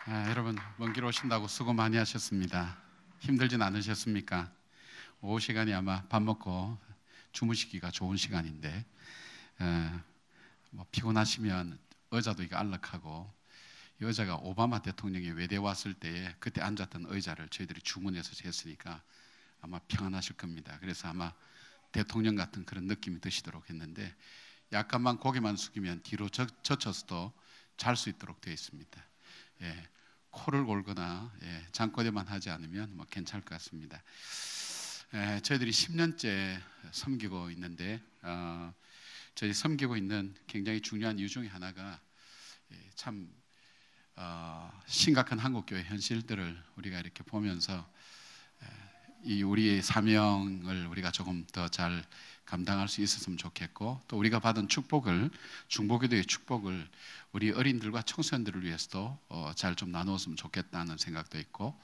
여러분 먼 길 오신다고 수고 많이 하셨습니다. 힘들진 않으셨습니까? 오후 시간이 아마 밥 먹고 주무시기가 좋은 시간인데 피곤하시면 의자도 이게 안락하고, 이 의자가 오바마 대통령이 외대 왔을 때에 그때 앉았던 의자를 저희들이 주문해서 했으니까 아마 평안하실 겁니다. 그래서 아마 대통령 같은 그런 느낌이 드시도록 했는데, 약간만 고개만 숙이면 뒤로 젖혀서도 잘 수 있도록 되어 있습니다. 코를 골거나 잠꼬대만 하지 않으면 괜찮을 것 같습니다. 저희들이 10년째 섬기고 있는데, 저희 섬기고 있는 굉장히 중요한 이유 중에 하나가 참 심각한 한국교회 현실들을 우리가 이렇게 보면서 이 우리의 사명을 우리가 조금 더 잘 감당할 수 있었으면 좋겠고, 또 우리가 받은 축복을, 중보기도의 축복을 우리 어린들과 청소년들을 위해서도 잘 좀 나누었으면 좋겠다는 생각도 있고,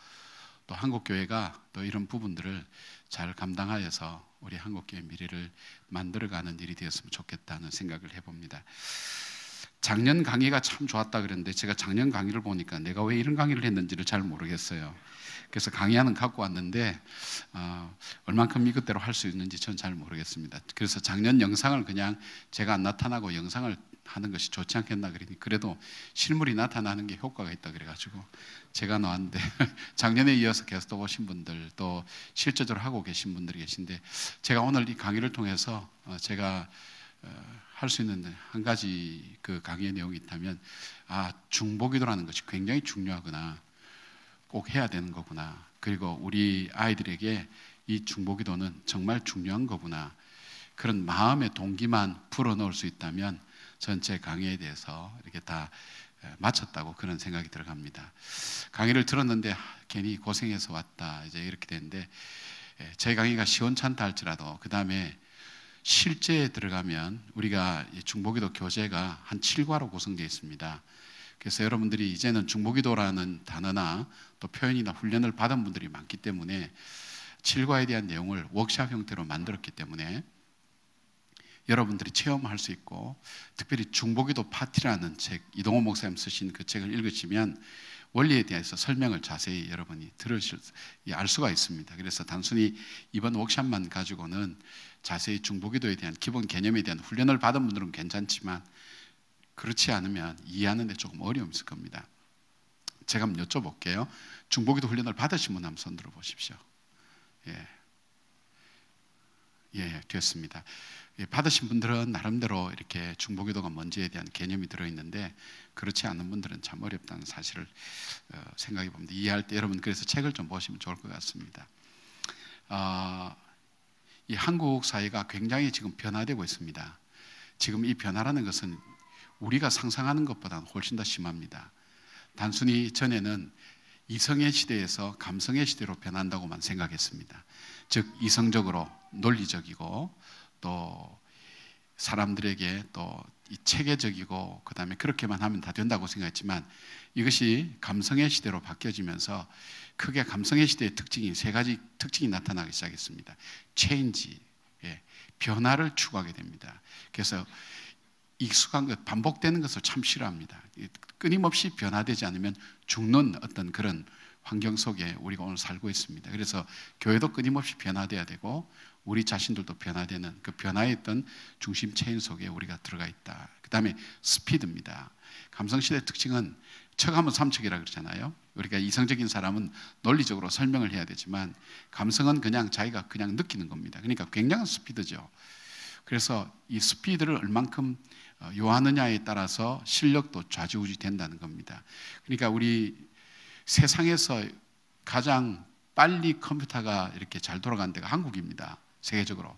또 한국교회가 또 이런 부분들을 잘 감당하여서 우리 한국교회 미래를 만들어가는 일이 되었으면 좋겠다는 생각을 해봅니다. 작년 강의가 참 좋았다 그랬는데, 제가 작년 강의를 보니까 내가 왜 이런 강의를 했는지를 잘 모르겠어요. 그래서 강의안은 갖고 왔는데 얼만큼 이것대로 할 수 있는지 전 잘 모르겠습니다. 그래서 작년 영상을 그냥 제가 안 나타나고 영상을 하는 것이 좋지 않겠나 그러니, 그래도 실물이 나타나는 게 효과가 있다 그래가지고 제가 나왔는데 작년에 이어서 계속 또 오신 분들, 또 실제적으로 하고 계신 분들이 계신데, 제가 오늘 이 강의를 통해서 제가 할 수 있는 한 가지 그 강의의 내용이 있다면, 중보기도라는 것이 굉장히 중요하구나, 꼭 해야 되는 거구나, 그리고 우리 아이들에게 이 중보기도는 정말 중요한 거구나, 그런 마음의 동기만 풀어놓을 수 있다면 전체 강의에 대해서 이렇게 다 마쳤다고 그런 생각이 들어갑니다. 강의를 들었는데 괜히 고생해서 왔다 이제 이렇게 되는데, 제 강의가 시원찮다 할지라도 그 다음에 실제에 들어가면 우리가 중보기도 교재가 한 7과로 구성되어 있습니다. 그래서 여러분들이 이제는 중보기도라는 단어나 또 표현이나 훈련을 받은 분들이 많기 때문에 7과에 대한 내용을 워크샵 형태로 만들었기 때문에 여러분들이 체험할 수 있고, 특별히 중보기도 파티라는 책, 이동호 목사님 쓰신 그 책을 읽으시면 원리에 대해서 설명을 자세히 여러분이 알 수가 있습니다. 그래서 단순히 이번 워크샵만 가지고는 자세히 중보기도에 대한 기본 개념에 대한 훈련을 받은 분들은 괜찮지만, 그렇지 않으면 이해하는 데 조금 어려움이 있을 겁니다. 제가 한번 여쭤볼게요. 중보기도 훈련을 받으신 분 한번 손 들어 보십시오. 됐습니다. 받으신 분들은 나름대로 이렇게 중보기도가 뭔지에 대한 개념이 들어있는데, 그렇지 않은 분들은 참 어렵다는 사실을 생각해 봅니다. 이해할 때 여러분 그래서 책을 좀 보시면 좋을 것 같습니다. 이 한국 사회가 굉장히 지금 변화되고 있습니다. 지금 이 변화라는 것은 우리가 상상하는 것보다는 훨씬 더 심합니다. 단순히 전에는 이성의 시대에서 감성의 시대로 변한다고만 생각했습니다. 즉 이성적으로 논리적이고, 또 사람들에게 또 체계적이고, 그 다음에 그렇게만 하면 다 된다고 생각했지만, 이것이 감성의 시대로 바뀌어지면서 크게 감성의 시대의 특징이 세 가지 특징이 나타나기 시작했습니다. 체인지, 변화를 추구하게 됩니다. 그래서 익숙한 것, 반복되는 것을 참 싫어합니다. 끊임없이 변화되지 않으면 죽는 어떤 그런 환경 속에 우리가 오늘 살고 있습니다. 그래서 교회도 끊임없이 변화돼야 되고, 우리 자신들도 변화되는 그 변화에 있던 중심 체인 속에 우리가 들어가 있다. 그 다음에 스피드입니다. 감성시대의 특징은 척하면 삼척이라 그러잖아요. 우리가 이성적인 사람은 논리적으로 설명을 해야 되지만, 감성은 그냥 자기가 그냥 느끼는 겁니다. 그러니까 굉장한 스피드죠. 그래서 이 스피드를 얼만큼 요하느냐에 따라서 실력도 좌지우지 된다는 겁니다. 그러니까 우리 세상에서 가장 빨리 컴퓨터가 이렇게 잘 돌아가는 데가 한국입니다. 세계적으로.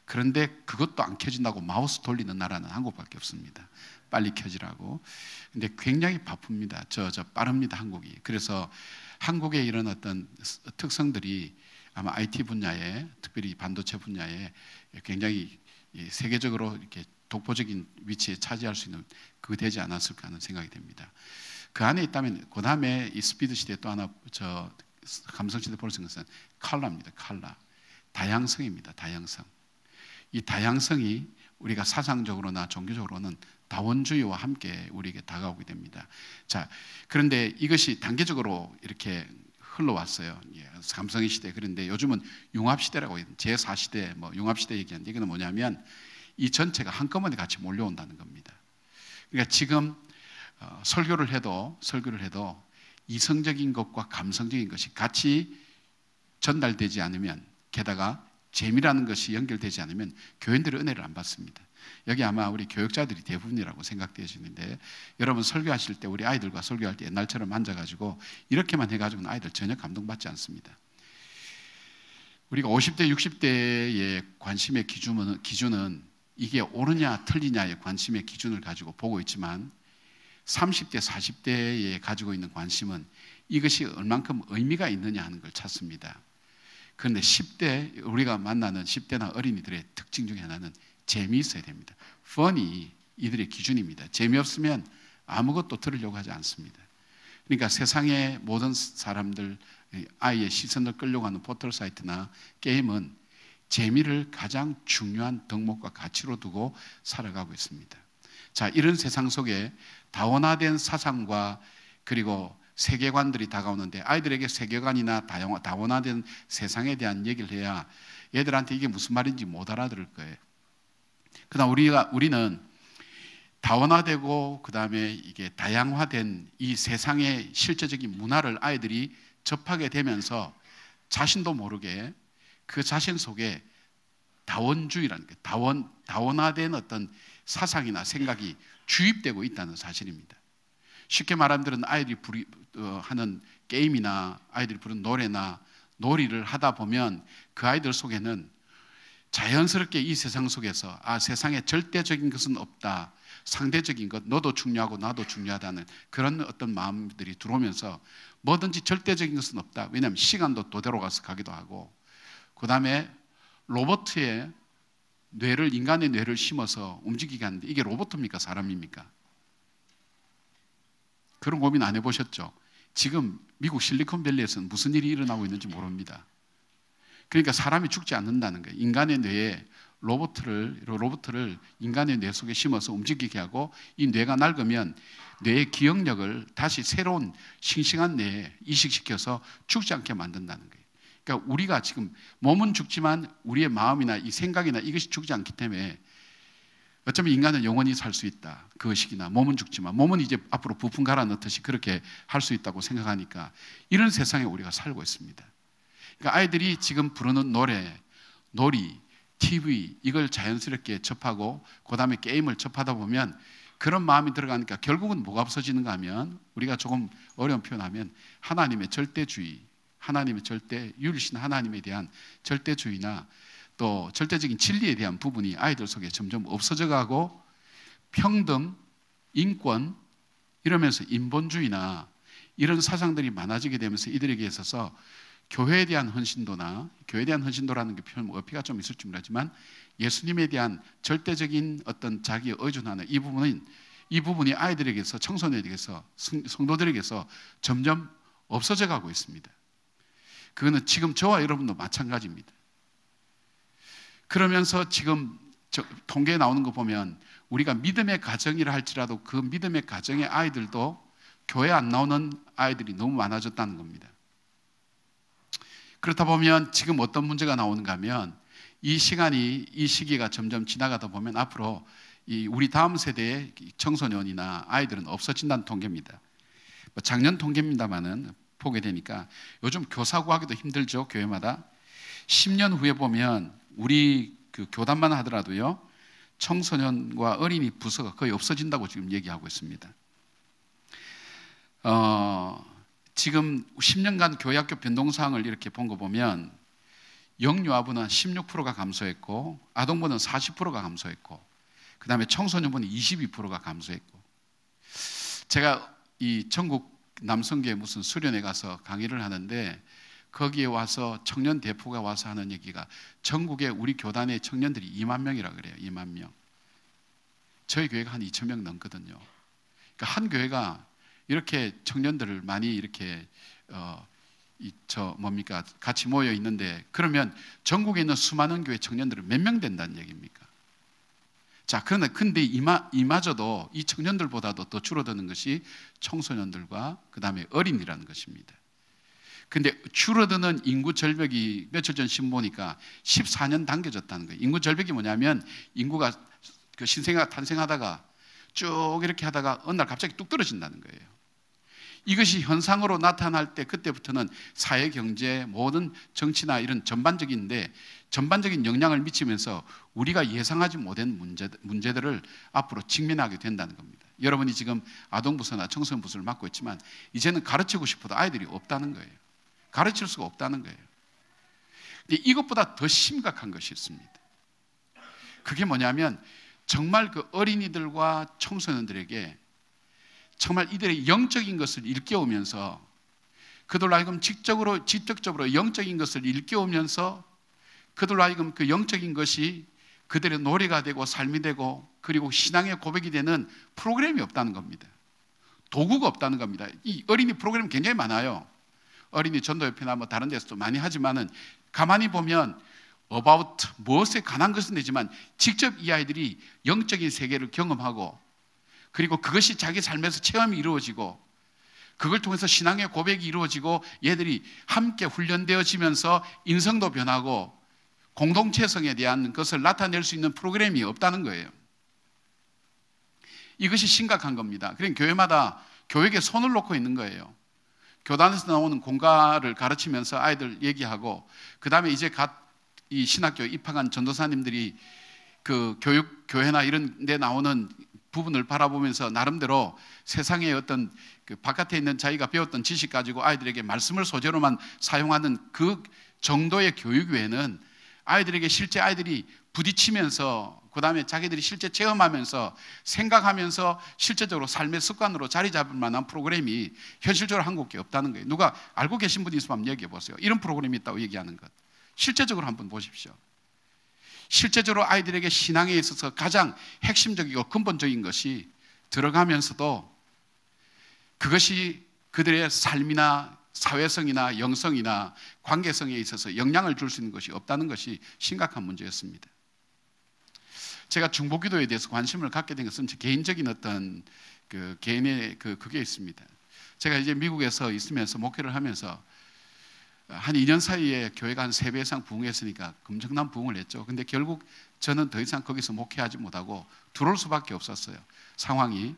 그런데 그것도 안 켜진다고 마우스 돌리는 나라는 한국밖에 없습니다. 빨리 켜지라고. 근데 굉장히 바쁩니다. 빠릅니다, 한국이. 그래서 한국의 이런 어떤 특성들이 아마 IT 분야에, 특별히 반도체 분야에 굉장히 세계적으로 이렇게 독보적인 위치에 차지할 수 있는 그거 되지 않았을까 하는 생각이 됩니다. 그 안에 있다면, 그 다음에 이 스피드 시대 또 하나, 감성 시대 볼 수 있는 것은 컬러입니다. 컬러. 다양성입니다. 다양성. 이 다양성이 우리가 사상적으로나 종교적으로는 다원주의와 함께 우리에게 다가오게 됩니다. 자, 그런데 이것이 단계적으로 이렇게 흘러왔어요. 삼성의 시대. 그런데 요즘은 융합시대라고 해요. 제4시대, 융합시대 얘기하는데 이거는 뭐냐면 이 전체가 한꺼번에 같이 몰려온다는 겁니다. 그러니까 지금 설교를 해도 이성적인 것과 감성적인 것이 같이 전달되지 않으면, 게다가 재미라는 것이 연결되지 않으면 교인들의 은혜를 안 받습니다. 여기 아마 우리 교육자들이 대부분이라고 생각되시는데, 여러분 설교하실 때 우리 아이들과 설교할 때 옛날처럼 앉아가지고 이렇게만 해가지고는 아이들 전혀 감동받지 않습니다. 우리가 50대, 60대의 관심의 기준은 이게 옳으냐 틀리냐의 관심의 기준을 가지고 보고 있지만, 30대, 40대에 가지고 있는 관심은 이것이 얼만큼 의미가 있느냐 하는 걸 찾습니다. 그런데 10대, 우리가 만나는 10대나 어린이들의 특징 중에 하나는 재미있어야 됩니다. fun이 이들의 기준입니다. 재미없으면 아무것도 들으려고 하지 않습니다. 그러니까 세상의 모든 사람들, 아이의 시선을 끌려고 하는 포털 사이트나 게임은 재미를 가장 중요한 덕목과 가치로 두고 살아가고 있습니다. 자, 이런 세상 속에 다원화된 사상과 그리고 세계관들이 다가오는데, 아이들에게 세계관이나 다원화된 세상에 대한 얘기를 해야 얘들한테 이게 무슨 말인지 못 알아들을 거예요. 그다음 우리는 다원화되고 그다음에 이게 다양화된 이 세상의 실제적인 문화를 아이들이 접하게 되면서 자신도 모르게 그 자신 속에 다원주의라는 게 다원화된 어떤 사상이나 생각이 주입되고 있다는 사실입니다. 쉽게 말하면 아이들이 하는 게임이나 아이들이 부르는 노래나 놀이를 하다 보면 그 아이들 속에는 자연스럽게 이 세상 속에서 세상에 절대적인 것은 없다, 상대적인 것, 너도 중요하고 나도 중요하다는 그런 어떤 마음들이 들어오면서 뭐든지 절대적인 것은 없다. 왜냐하면 시간도 도대로 가기도 하고, 그 다음에 로봇의 인간의 뇌를 심어서 움직이게 하는데 이게 로봇입니까? 사람입니까? 그런 고민 안 해보셨죠? 지금 미국 실리콘밸리에서는 무슨 일이 일어나고 있는지 모릅니다. 그러니까 사람이 죽지 않는다는 거예요. 인간의 뇌에 로봇을 인간의 뇌 속에 심어서 움직이게 하고, 이 뇌가 낡으면 뇌의 기억력을 다시 새로운 싱싱한 뇌에 이식시켜서 죽지 않게 만든다는 거예요. 그러니까 우리가 지금 몸은 죽지만 우리의 마음이나 이 생각이나 이것이 죽지 않기 때문에 어쩌면 인간은 영원히 살 수 있다. 그 시기나 몸은 죽지만 몸은 이제 앞으로 부품 갈아 넣듯이 그렇게 할 수 있다고 생각하니까 이런 세상에 우리가 살고 있습니다. 그러니까 아이들이 지금 부르는 노래, 놀이, TV 이걸 자연스럽게 접하고 그 다음에 게임을 접하다 보면 그런 마음이 들어가니까 결국은 뭐가 없어지는가 하면, 우리가 조금 어려운 표현하면 하나님의 절대주의, 하나님의 유일신 하나님에 대한 절대주의나 또 절대적인 진리에 대한 부분이 아이들 속에 점점 없어져 가고, 평등, 인권 이러면서 인본주의나 이런 사상들이 많아지게 되면서 이들에게 있어서 교회에 대한 헌신도나, 교회에 대한 헌신도라는 게 표현 어폐가 좀 있을지 모르지만 예수님에 대한 절대적인 어떤 자기의 의존하는 이 부분이 아이들에게서, 청소년에게서, 성도들에게서 점점 없어져 가고 있습니다. 그거는 지금 저와 여러분도 마찬가지입니다. 그러면서 지금 통계에 나오는 거 보면 우리가 믿음의 가정이라 할지라도 그 믿음의 가정의 아이들도 교회 안 나오는 아이들이 너무 많아졌다는 겁니다. 그렇다 보면 지금 어떤 문제가 나오는가 하면 이 시기가 점점 지나가다 보면 앞으로 우리 다음 세대의 청소년이나 아이들은 없어진다는 통계입니다. 작년 통계입니다만은 보게 되니까 요즘 교사 구하기도 힘들죠. 교회마다 10년 후에 보면 우리 그 교단만 하더라도요 청소년과 어린이 부서가 거의 없어진다고 지금 얘기하고 있습니다. 지금 10년간 교회학교 변동사항을 이렇게 본 거 보면 영유아부는 16%가 감소했고, 아동부는 40%가 감소했고, 그 다음에 청소년부는 22%가 감소했고, 제가 이 전국 남성교회 무슨 수련회 가서 강의를 하는데 거기에 와서 청년 대표가 와서 하는 얘기가 전국에 우리 교단의 청년들이 2만 명이라 그래요. 2만 명. 저희 교회가 한 2천 명 넘거든요. 그러니까 한 교회가 이렇게 청년들을 많이 이렇게 같이 모여 있는데, 그러면 전국에 있는 수많은 교회 청년들은 몇 명 된다는 얘기입니까? 자, 근데 이마저도 이 청년들보다도 더 줄어드는 것이 청소년들과 그 다음에 어린이라는 것입니다. 근데 줄어드는 인구 절벽이 며칠 전 신문 보니까 14년 당겨졌다는 거예요. 인구 절벽이 뭐냐면 인구가 그 신생아가 탄생하다가 쭉 이렇게 하다가 어느 날 갑자기 뚝 떨어진다는 거예요. 이것이 현상으로 나타날 때 그때부터는 사회, 경제, 모든 정치나 이런 전반적인 영향을 미치면서 우리가 예상하지 못한 문제들을 앞으로 직면하게 된다는 겁니다. 여러분이 지금 아동부서나 청소년부서를 맡고 있지만 이제는 가르치고 싶어도 아이들이 없다는 거예요. 가르칠 수가 없다는 거예요. 근데 이것보다 더 심각한 것이 있습니다. 그게 뭐냐면 정말 그 어린이들과 청소년들에게 정말 이들의 영적인 것을 일깨우면서 그들로 하여금 직접적으로 영적인 것을 일깨우면서 그들로 하여금 그 영적인 것이 그들의 노래가 되고 삶이 되고 그리고 신앙의 고백이 되는 프로그램이 없다는 겁니다. 도구가 없다는 겁니다. 이 어린이 프로그램 굉장히 많아요. 어린이 전도협회나 뭐 다른 데서도 많이 하지만은 가만히 보면 about 무엇에 관한 것은 되지만 직접 이 아이들이 영적인 세계를 경험하고 그리고 그것이 자기 삶에서 체험이 이루어지고 그걸 통해서 신앙의 고백이 이루어지고 얘들이 함께 훈련되어지면서 인성도 변하고 공동체성에 대한 것을 나타낼 수 있는 프로그램이 없다는 거예요. 이것이 심각한 겁니다. 그러니까 교회마다 교육에 손을 놓고 있는 거예요. 교단에서 나오는 공가를 가르치면서 아이들 얘기하고 그 다음에 이제 이 신학교에 입학한 전도사님들이 그 교회나 이런 데 나오는 부분을 바라보면서 나름대로 세상의 어떤 그 바깥에 있는 자기가 배웠던 지식 가지고 아이들에게 말씀을 소재로만 사용하는 그 정도의 교육 외에는 아이들에게 실제 아이들이 부딪히면서 그 다음에 자기들이 실제 체험하면서 생각하면서 실제적으로 삶의 습관으로 자리 잡을 만한 프로그램이 현실적으로 한국에 없다는 거예요. 누가 알고 계신 분이 있으면 한번 얘기해 보세요. 이런 프로그램이 있다고 얘기하는 것. 실제적으로 한번 보십시오. 실제적으로 아이들에게 신앙에 있어서 가장 핵심적이고 근본적인 것이 들어가면서도 그것이 그들의 삶이나 사회성이나 영성이나 관계성에 있어서 영향을 줄 수 있는 것이 없다는 것이 심각한 문제였습니다. 제가 중보기도에 대해서 관심을 갖게 된 것은 제 개인적인 어떤 그 개인의 그게 있습니다. 제가 이제 미국에서 있으면서 목회를 하면서 한 2년 사이에 교회가 한 3배 이상 부흥했으니까 엄청난 부흥을 했죠. 근데 결국 저는 더 이상 거기서 목회하지 못하고 들어올 수밖에 없었어요. 상황이.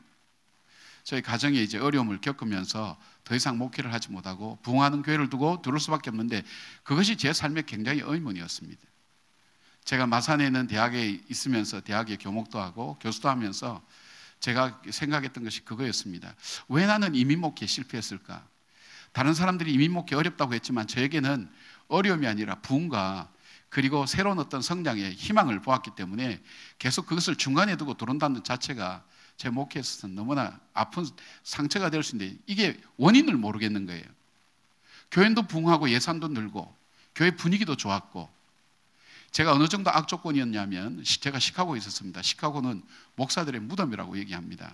저희 가정에 이제 어려움을 겪으면서 더 이상 목회를 하지 못하고 부흥하는 교회를 두고 들어올 수밖에 없는데 그것이 제 삶에 굉장히 의문이었습니다. 제가 마산에 있는 대학에 있으면서 대학에 교목도 하고 교수도 하면서 제가 생각했던 것이 그거였습니다. 왜 나는 이민 목회에 실패했을까? 다른 사람들이 이민 목회 어렵다고 했지만 저에게는 어려움이 아니라 부흥과 그리고 새로운 어떤 성장의 희망을 보았기 때문에 계속 그것을 중간에 두고 들어온다는 자체가 제 목회에 있어서는 너무나 아픈 상처가 될 수 있는데 이게 원인을 모르겠는 거예요. 교회도 부흥하고 예산도 늘고 교회 분위기도 좋았고 제가 어느 정도 악조건이었냐면 제가 시카고에 있었습니다. 시카고는 목사들의 무덤이라고 얘기합니다.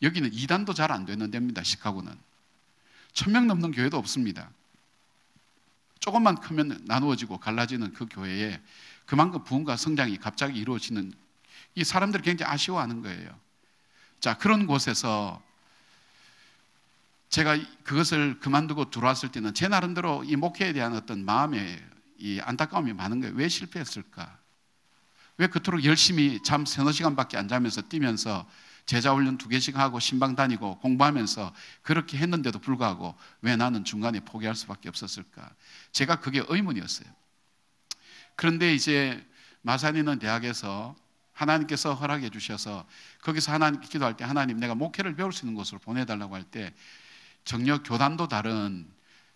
여기는 이단도 잘 안 되는 데입니다. 시카고는 1000명 넘는 교회도 없습니다. 조금만 크면 나누어지고 갈라지는 그 교회에 그만큼 부흥과 성장이 갑자기 이루어지는 이 사람들이 굉장히 아쉬워하는 거예요. 자, 그런 곳에서 제가 그것을 그만두고 들어왔을 때는 제 나름대로 이 목회에 대한 어떤 마음의 이 안타까움이 많은 거예요. 왜 실패했을까? 왜 그토록 열심히 잠 3-4시간밖에 안 자면서 뛰면서 제자훈련 2개씩 하고 신방 다니고 공부하면서 그렇게 했는데도 불구하고 왜 나는 중간에 포기할 수밖에 없었을까? 제가 그게 의문이었어요. 그런데 이제 마산에 있는 대학에서 하나님께서 허락해 주셔서 거기서 하나님께 기도할 때 하나님 내가 목회를 배울 수 있는 곳으로 보내달라고 할 때 정녕 교단도 다른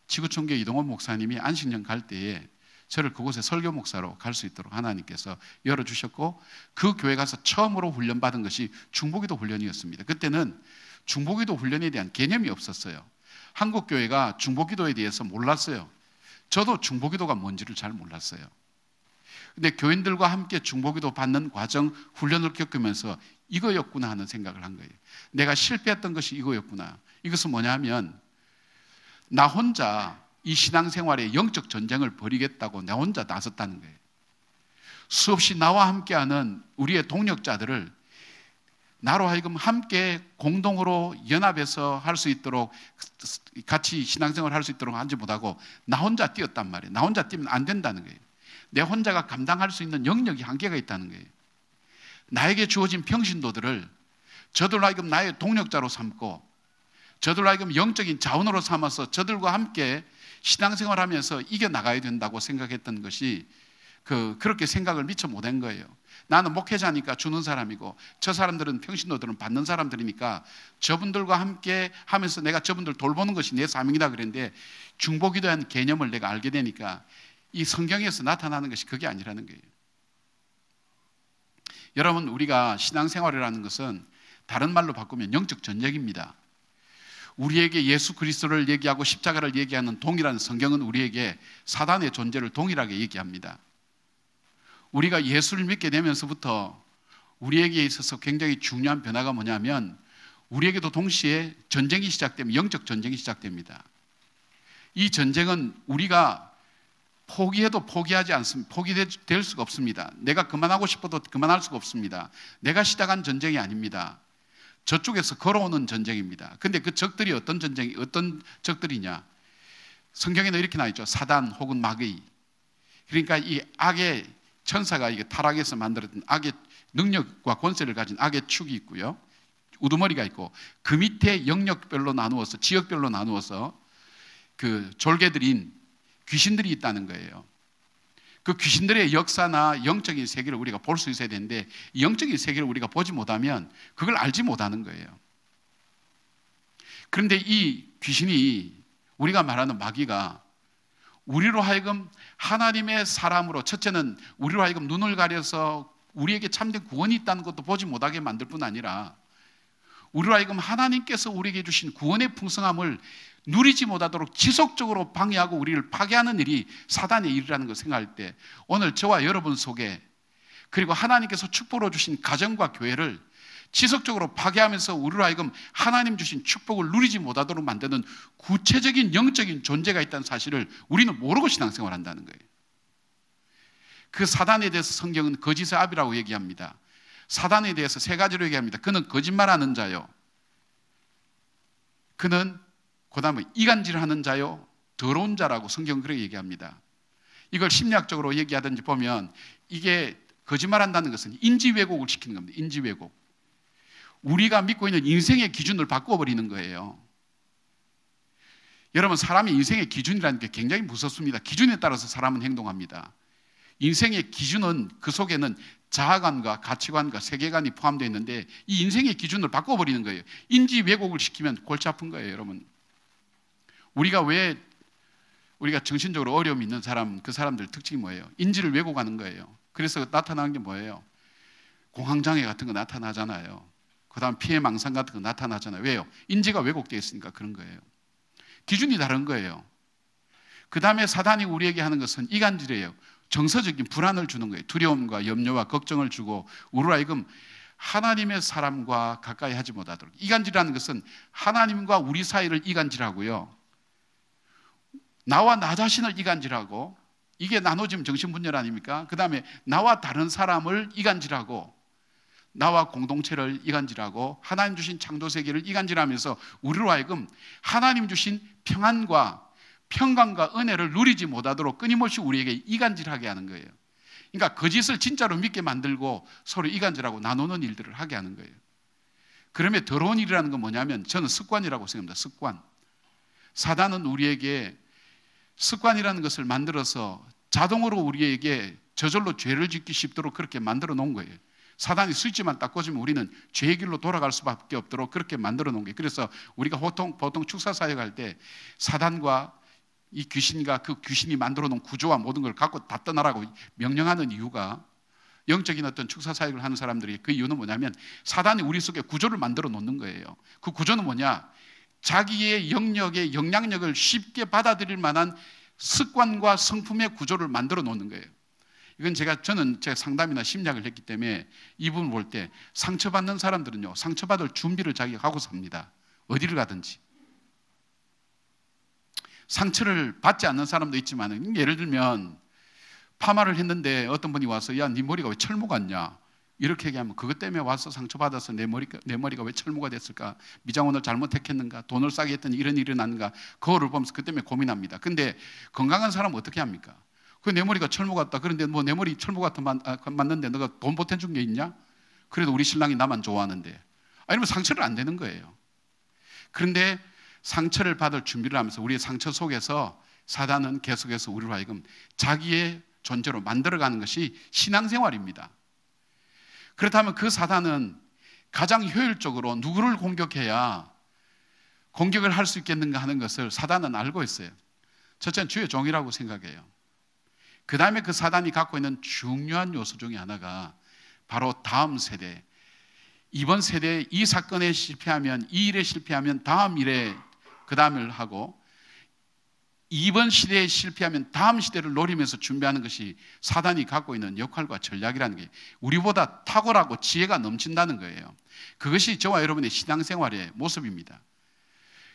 지구촌교 이동원 목사님이 안식년 갈 때에 저를 그곳에 설교 목사로 갈 수 있도록 하나님께서 열어주셨고 그 교회 가서 처음으로 훈련받은 것이 중보기도 훈련이었습니다. 그때는 중보기도 훈련에 대한 개념이 없었어요. 한국 교회가 중보기도에 대해서 몰랐어요. 저도 중보기도가 뭔지를 잘 몰랐어요. 근데 교인들과 함께 중보기도 받는 과정 훈련을 겪으면서 이거였구나 하는 생각을 한 거예요. 내가 실패했던 것이 이거였구나. 이것은 뭐냐면 나 혼자 이 신앙생활에 영적 전쟁을 벌이겠다고 나 혼자 나섰다는 거예요. 수없이 나와 함께하는 우리의 동력자들을 나로 하여금 함께 공동으로 연합해서 할 수 있도록, 같이 신앙생활을 할 수 있도록 하지 못하고 나 혼자 뛰었단 말이에요. 나 혼자 뛰면 안 된다는 거예요. 내 혼자가 감당할 수 있는 영역이 한계가 있다는 거예요. 나에게 주어진 평신도들을 저들로 하여금 나의 동력자로 삼고, 저들로 하여금 영적인 자원으로 삼아서 저들과 함께 신앙생활을 하면서 이겨나가야 된다고 생각했던 것이 그렇게 생각을 미처 못한 거예요. 나는 목회자니까 주는 사람이고, 저 사람들은 평신도들은 받는 사람들이니까 저분들과 함께 하면서 내가 저분들 돌보는 것이 내 사명이다 그랬는데, 중보기도한 개념을 내가 알게 되니까 이 성경에서 나타나는 것이 그게 아니라는 거예요. 여러분, 우리가 신앙생활이라는 것은 다른 말로 바꾸면 영적 전쟁입니다. 우리에게 예수 그리스도를 얘기하고 십자가를 얘기하는 동일한 성경은 우리에게 사단의 존재를 동일하게 얘기합니다. 우리가 예수를 믿게 되면서부터 우리에게 있어서 굉장히 중요한 변화가 뭐냐면, 우리에게도 동시에 전쟁이 시작되면 영적 전쟁이 시작됩니다. 이 전쟁은 우리가 포기해도 포기하지 않습니다. 포기될 수가 없습니다. 내가 그만하고 싶어도 그만할 수가 없습니다. 내가 시작한 전쟁이 아닙니다. 저쪽에서 걸어오는 전쟁입니다. 근데 그 적들이 어떤 적들이냐? 성경에는 이렇게 나와 있죠. 사단 혹은 마귀. 그러니까 이 악의 천사가 이게 타락해서 만들었던 악의 능력과 권세를 가진 악의 축이 있고요. 우두머리가 있고, 그 밑에 영역별로 나누어서, 지역별로 나누어서 그 졸개들인 귀신들이 있다는 거예요. 그 귀신들의 역사나 영적인 세계를 우리가 볼 수 있어야 되는데, 이 영적인 세계를 우리가 보지 못하면 그걸 알지 못하는 거예요. 그런데 이 귀신이, 우리가 말하는 마귀가 우리로 하여금 하나님의 사람으로, 첫째는 우리로 하여금 눈을 가려서 우리에게 참된 구원이 있다는 것도 보지 못하게 만들 뿐 아니라, 우리로 하여금 하나님께서 우리에게 주신 구원의 풍성함을 누리지 못하도록 지속적으로 방해하고 우리를 파괴하는 일이 사단의 일이라는 걸 생각할 때, 오늘 저와 여러분 속에, 그리고 하나님께서 축복으로 주신 가정과 교회를 지속적으로 파괴하면서 우리로 하여금 하나님 주신 축복을 누리지 못하도록 만드는 구체적인 영적인 존재가 있다는 사실을 우리는 모르고 신앙생활을 한다는 거예요. 그 사단에 대해서 성경은 거짓의 아비라고 얘기합니다. 사단에 대해서 세 가지로 얘기합니다. 그는 거짓말하는 자요, 그는 그 다음에 이간질하는 자요, 더러운 자라고 성경은 그렇게 얘기합니다. 이걸 심리학적으로 얘기하든지 보면, 이게 거짓말한다는 것은 인지 왜곡을 시키는 겁니다. 인지 왜곡. 우리가 믿고 있는 인생의 기준을 바꿔버리는 거예요. 여러분, 사람의 인생의 기준이라는 게 굉장히 무섭습니다. 기준에 따라서 사람은 행동합니다. 인생의 기준은, 그 속에는 자아관과 가치관과 세계관이 포함되어 있는데, 이 인생의 기준을 바꿔버리는 거예요. 인지 왜곡을 시키면 골치 아픈 거예요. 여러분, 우리가 정신적으로 어려움이 있는 사람, 그 사람들 특징이 뭐예요? 인지를 왜곡하는 거예요. 그래서 나타나는 게 뭐예요? 공황장애 같은 거 나타나잖아요. 그 다음 피해망상 같은 거 나타나잖아요. 왜요? 인지가 왜곡되어 있으니까 그런 거예요. 기준이 다른 거예요. 그 다음에 사단이 우리에게 하는 것은 이간질이에요. 정서적인 불안을 주는 거예요. 두려움과 염려와 걱정을 주고 우리로 하여금 하나님의 사람과 가까이 하지 못하도록. 이간질이라는 것은 하나님과 우리 사이를 이간질하고요, 나와 나 자신을 이간질하고, 이게 나눠지면 정신분열 아닙니까? 그 다음에 나와 다른 사람을 이간질하고, 나와 공동체를 이간질하고, 하나님 주신 창조세계를 이간질하면서 우리로 하여금 하나님 주신 평안과 평강과 은혜를 누리지 못하도록 끊임없이 우리에게 이간질하게 하는 거예요. 그러니까 거짓을 진짜로 믿게 만들고 서로 이간질하고 나누는 일들을 하게 하는 거예요. 그러면 더러운 일이라는 건 뭐냐면, 저는 습관이라고 생각합니다. 습관. 사단은 우리에게 습관이라는 것을 만들어서 자동으로 우리에게 저절로 죄를 짓기 쉽도록 그렇게 만들어 놓은 거예요. 사단이 스위치만 딱 꽂으면 우리는 죄의 길로 돌아갈 수밖에 없도록 그렇게 만들어 놓은 거예요. 그래서 우리가 보통 축사 사역할 때 사단과 이 귀신과 그 귀신이 만들어 놓은 구조와 모든 걸 갖고 다 떠나라고 명령하는 이유가, 영적인 어떤 축사 사역을 하는 사람들이 그 이유는 뭐냐면, 사단이 우리 속에 구조를 만들어 놓는 거예요. 그 구조는 뭐냐? 자기의 영역의 영향력을 쉽게 받아들일 만한 습관과 성품의 구조를 만들어 놓는 거예요. 이건 저는 제 상담이나 심리학을 했기 때문에 이 부분을 볼 때, 상처받는 사람들은요, 상처받을 준비를 자기가 하고 삽니다. 어디를 가든지. 상처를 받지 않는 사람도 있지만, 예를 들면 파마를 했는데 어떤 분이 와서 야, 네 머리가 왜 철모 같냐? 이렇게 얘기하면 그것 때문에 와서 상처받아서 내 머리가 왜 철모가 됐을까? 미장원을 잘못 택했는가? 돈을 싸게 했더니 이런 일이 났는가? 거울을 보면서 그 때문에 고민합니다. 근데 건강한 사람은 어떻게 합니까? 그 내 머리가 철모 같다. 그런데 뭐 내 머리 철모 같아 맞는데 너가 돈 보태준 게 있냐? 그래도 우리 신랑이 나만 좋아하는데. 이러면 상처를 안 되는 거예요. 그런데 상처를 받을 준비를 하면서 우리의 상처 속에서 사단은 계속해서 우리로 하여금 자기의 존재로 만들어가는 것이 신앙생활입니다. 그렇다면 그 사단은 가장 효율적으로 누구를 공격해야 공격을 할 수 있겠는가 하는 것을 사단은 알고 있어요. 첫째는 주의 종이라고 생각해요. 그 다음에 그 사단이 갖고 있는 중요한 요소 중에 하나가 바로 다음 세대, 이번 세대에 이 사건에 실패하면, 이 일에 실패하면 다음 일에 그 다음을 하고, 이번 시대에 실패하면 다음 시대를 노리면서 준비하는 것이 사단이 갖고 있는 역할과 전략이라는 게 우리보다 탁월하고 지혜가 넘친다는 거예요. 그것이 저와 여러분의 신앙생활의 모습입니다.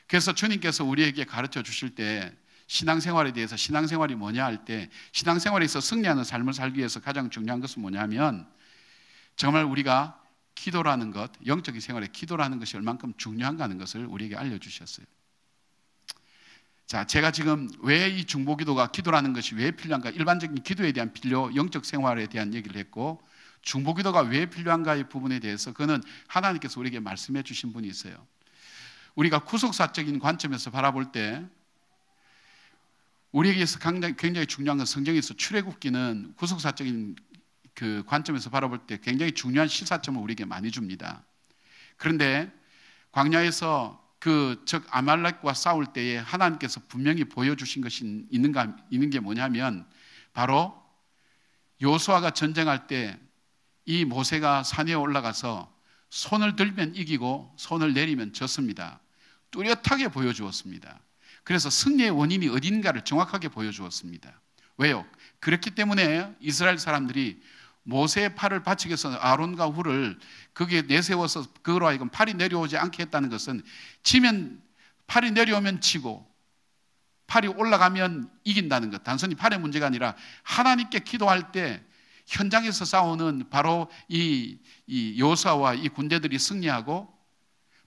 그래서 주님께서 우리에게 가르쳐 주실 때 신앙생활에 대해서 신앙생활이 뭐냐 할 때 신앙생활에서 승리하는 삶을 살기 위해서 가장 중요한 것은 뭐냐면 정말 우리가 기도라는 것, 영적인 생활에 기도라는 것이 얼만큼 중요한가 하는 것을 우리에게 알려주셨어요. 자, 제가 지금 왜 이 중보기도가 기도라는 것이 왜 필요한가, 일반적인 기도에 대한 필요, 영적 생활에 대한 얘기를 했고, 중보기도가 왜 필요한가의 부분에 대해서 그는 하나님께서 우리에게 말씀해 주신 분이 있어요. 우리가 구속사적인 관점에서 바라볼 때 우리에게서 굉장히 중요한 건 성경에서 출애굽기는 구속사적인 그 관점에서 바라볼 때 굉장히 중요한 시사점을 우리에게 많이 줍니다. 그런데 광야에서 즉 아말렉과 싸울 때에 하나님께서 분명히 보여주신 것이 있는 게 뭐냐면 바로 여호수아가 전쟁할 때 이 모세가 산에 올라가서 손을 들면 이기고 손을 내리면 졌습니다. 뚜렷하게 보여주었습니다. 그래서 승리의 원인이 어딘가를 정확하게 보여주었습니다. 왜요? 그렇기 때문에 이스라엘 사람들이 모세의 팔을 받치기 위해서 아론과 훌을 거기에 내세워서 그로 하여금 팔이 내려오지 않게 했다는 것은 팔이 내려오면 지고 팔이 올라가면 이긴다는 것, 단순히 팔의 문제가 아니라 하나님께 기도할 때 현장에서 싸우는 바로 이 여호수아와 이 군대들이 승리하고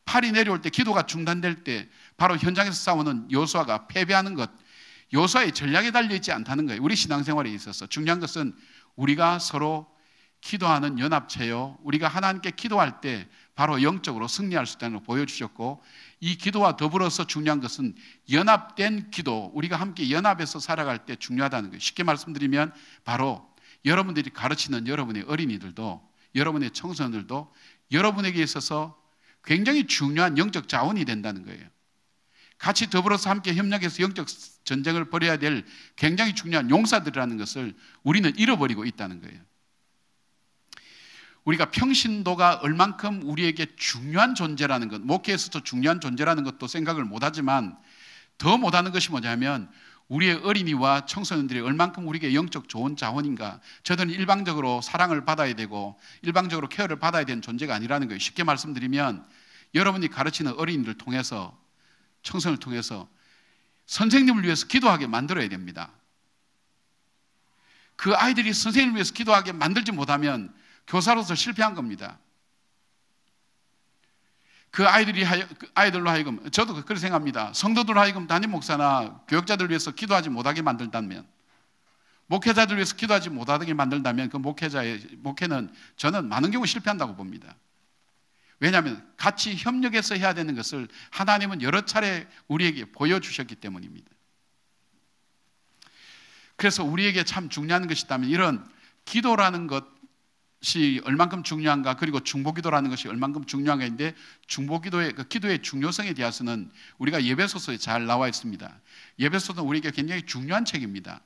팔이 내려올 때 기도가 중단될 때 바로 현장에서 싸우는 여호수아가 패배하는 것, 여호수아의 전략에 달려있지 않다는 거예요. 우리 신앙생활에 있어서 중요한 것은 우리가 서로 기도하는 연합체요, 우리가 하나님께 기도할 때 바로 영적으로 승리할 수 있다는 걸 보여주셨고, 이 기도와 더불어서 중요한 것은 연합된 기도, 우리가 함께 연합해서 살아갈 때 중요하다는 거예요. 쉽게 말씀드리면 바로 여러분들이 가르치는 여러분의 어린이들도, 여러분의 청소년들도 여러분에게 있어서 굉장히 중요한 영적 자원이 된다는 거예요. 같이 더불어서 함께 협력해서 영적 전쟁을 벌여야 될 굉장히 중요한 용사들이라는 것을 우리는 잃어버리고 있다는 거예요. 우리가 평신도가 얼만큼 우리에게 중요한 존재라는 것, 목회에서도 중요한 존재라는 것도 생각을 못하지만 더 못하는 것이 뭐냐면 우리의 어린이와 청소년들이 얼만큼 우리에게 영적 좋은 자원인가. 저들은 일방적으로 사랑을 받아야 되고 일방적으로 케어를 받아야 되는 존재가 아니라는 거예요. 쉽게 말씀드리면 여러분이 가르치는 어린이들 통해서, 청소년을 통해서 선생님을 위해서 기도하게 만들어야 됩니다. 그 아이들이 선생님을 위해서 기도하게 만들지 못하면 교사로서 실패한 겁니다. 그 아이들로 하여금, 저도 그렇게 생각합니다. 성도들로 하여금 담임 목사나 교육자들 위해서 기도하지 못하게 만들다면, 목회자들 위해서 기도하지 못하게 만들다면 그 목회는 저는 많은 경우 실패한다고 봅니다. 왜냐하면 같이 협력해서 해야 되는 것을 하나님은 여러 차례 우리에게 보여주셨기 때문입니다. 그래서 우리에게 참 중요한 것이 있다면 이런 기도라는 것이 얼만큼 중요한가, 그리고 중보기도라는 것이 얼만큼 중요한가인데, 중보기도의 그 기도의 중요성에 대해서는 우리가 예배소서에 잘 나와 있습니다. 예배소서는 우리에게 굉장히 중요한 책입니다.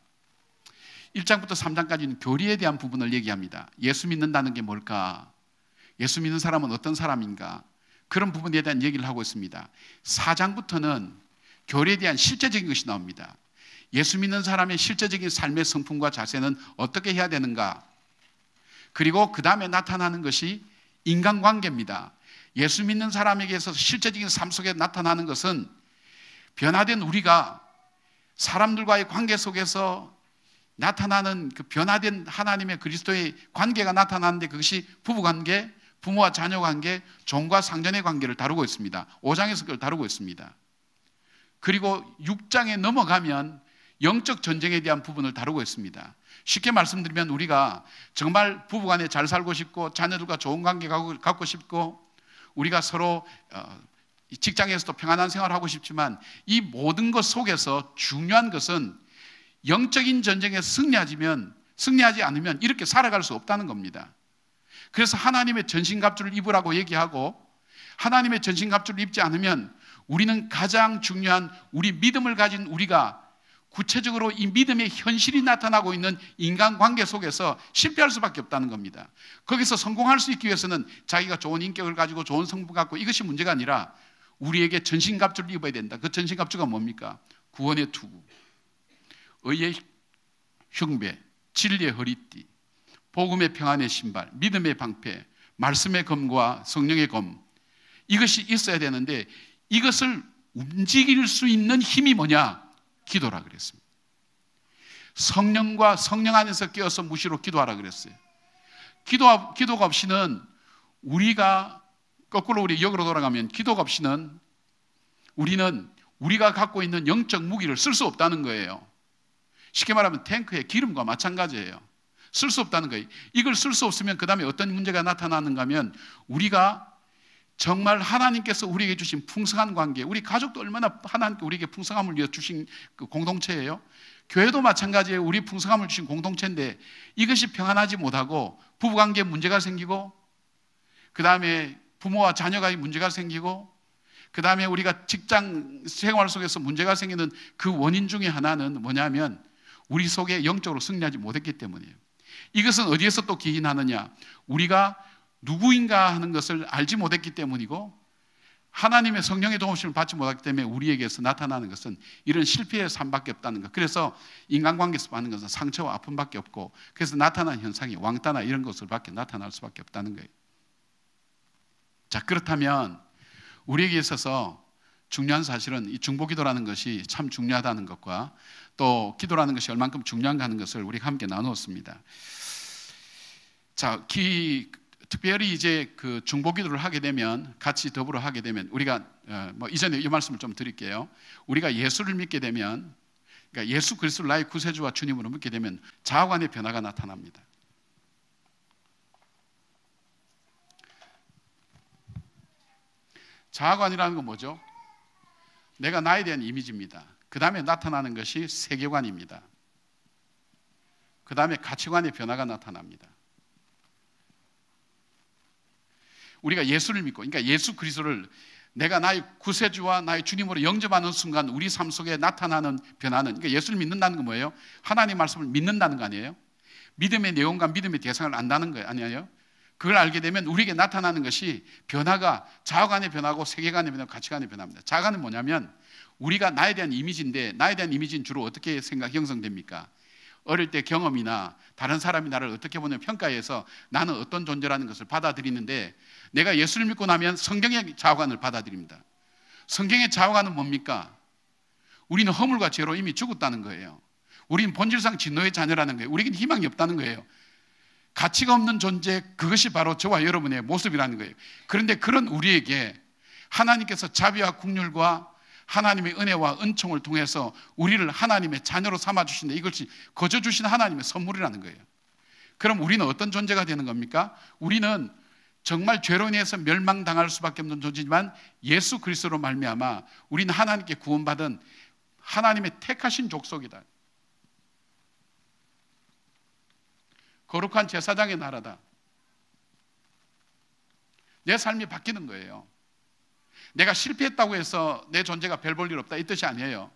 1장부터 3장까지는 교리에 대한 부분을 얘기합니다. 예수 믿는다는 게 뭘까? 예수 믿는 사람은 어떤 사람인가? 그런 부분에 대한 얘기를 하고 있습니다. 4장부터는 교리에 대한 실제적인 것이 나옵니다. 예수 믿는 사람의 실제적인 삶의 성품과 자세는 어떻게 해야 되는가? 그리고 그 다음에 나타나는 것이 인간관계입니다. 예수 믿는 사람에게 있어서 실제적인 삶 속에 나타나는 것은 변화된 우리가 사람들과의 관계 속에서 나타나는 그 변화된 하나님의 그리스도의 관계가 나타나는데 그것이 부부관계, 부모와 자녀관계, 종과 상전의 관계를 다루고 있습니다. 5장에서 그걸 다루고 있습니다. 그리고 6장에 넘어가면 영적 전쟁에 대한 부분을 다루고 있습니다. 쉽게 말씀드리면 우리가 정말 부부간에 잘 살고 싶고 자녀들과 좋은 관계 갖고 싶고 우리가 서로 직장에서도 평안한 생활을 하고 싶지만 이 모든 것 속에서 중요한 것은 영적인 전쟁에 승리하지 않으면 이렇게 살아갈 수 없다는 겁니다. 그래서 하나님의 전신갑주를 입으라고 얘기하고 하나님의 전신갑주를 입지 않으면 우리는 가장 중요한 우리 믿음을 가진 우리가 구체적으로 이 믿음의 현실이 나타나고 있는 인간관계 속에서 실패할 수밖에 없다는 겁니다. 거기서 성공할 수 있기 위해서는 자기가 좋은 인격을 가지고 좋은 성품 갖고 이것이 문제가 아니라 우리에게 전신갑주를 입어야 된다. 그 전신갑주가 뭡니까? 구원의 투구, 의의 흉배, 진리의 허리띠, 복음의 평안의 신발, 믿음의 방패, 말씀의 검과 성령의 검, 이것이 있어야 되는데 이것을 움직일 수 있는 힘이 뭐냐? 기도라 그랬습니다. 성령과 성령 안에서 깨어서 무시로 기도하라 그랬어요. 기도가 없이는 우리가 거꾸로 우리 역으로 돌아가면 기도가 없이는 우리는 우리가 갖고 있는 영적 무기를 쓸 수 없다는 거예요. 쉽게 말하면 탱크의 기름과 마찬가지예요. 쓸 수 없다는 거예요. 이걸 쓸 수 없으면 그 다음에 어떤 문제가 나타나는가 하면 우리가 정말 하나님께서 우리에게 주신 풍성한 관계, 우리 가족도 얼마나 하나님께 우리에게 풍성함을 위해 주신 그 공동체예요. 교회도 마찬가지예요. 우리 풍성함을 주신 공동체인데 이것이 평안하지 못하고 부부관계에 문제가 생기고 그 다음에 부모와 자녀가 문제가 생기고 그 다음에 우리가 직장 생활 속에서 문제가 생기는 그 원인 중에 하나는 뭐냐면 우리 속에 영적으로 승리하지 못했기 때문이에요. 이것은 어디에서 또 기인하느냐? 우리가 누구인가 하는 것을 알지 못했기 때문이고 하나님의 성령의 도우심을 받지 못하기 때문에 우리에게서 나타나는 것은 이런 실패의 삶밖에 없다는 것. 그래서 인간관계에서 받는 것은 상처와 아픔밖에 없고 그래서 나타나는 현상이 왕따나 이런 것을밖에 나타날 수밖에 없다는 거예요. 자, 그렇다면 우리에게 있어서 중요한 사실은 이 중보기도라는 것이 참 중요하다는 것과 또 기도라는 것이 얼만큼 중요한가 하는 것을 우리가 함께 나누었습니다. 자, 특별히 이제 그 중보기도를 하게 되면 같이 더불어 하게 되면 우리가 이전에 이 말씀을 좀 드릴게요. 우리가 예수를 믿게 되면 그러니까 예수 그리스도를 나의 구세주와 주님으로 믿게 되면 자아관의 변화가 나타납니다. 자아관이라는 건 뭐죠? 내가 나에 대한 이미지입니다. 그 다음에 나타나는 것이 세계관입니다. 그 다음에 가치관의 변화가 나타납니다. 우리가 예수를 믿고, 그러니까 예수 그리스도를 내가 나의 구세주와 나의 주님으로 영접하는 순간 우리 삶 속에 나타나는 변화는, 그러니까 예수를 믿는다는 건 뭐예요? 하나님 말씀을 믿는다는 거 아니에요? 믿음의 내용과 믿음의 대상을 안다는 거 아니에요? 그걸 알게 되면 우리에게 나타나는 것이 변화가 자아관의 변화고 세계관의 변화고 가치관의 변화입니다. 자아관은 뭐냐면 우리가 나에 대한 이미지인데 나에 대한 이미지는 주로 어떻게 형성됩니까? 어릴 때 경험이나 다른 사람이 나를 어떻게 보는 평가해서 나는 어떤 존재라는 것을 받아들이는데 내가 예수를 믿고 나면 성경의 자아관을 받아들입니다. 성경의 자아관은 뭡니까? 우리는 허물과 죄로 이미 죽었다는 거예요. 우리는 본질상 진노의 자녀라는 거예요. 우리에게는 희망이 없다는 거예요. 가치가 없는 존재, 그것이 바로 저와 여러분의 모습이라는 거예요. 그런데 그런 우리에게 하나님께서 자비와 긍휼과 하나님의 은혜와 은총을 통해서 우리를 하나님의 자녀로 삼아주신다. 이것이 거저 주신 하나님의 선물이라는 거예요. 그럼 우리는 어떤 존재가 되는 겁니까? 우리는 정말 죄로 인해서 멸망당할 수밖에 없는 존재지만 예수 그리스도로 말미암아 우리는 하나님께 구원받은 하나님의 택하신 족속이다. 거룩한 제사장의 나라다. 내 삶이 바뀌는 거예요. 내가 실패했다고 해서 내 존재가 별 볼 일 없다 이 뜻이 아니에요.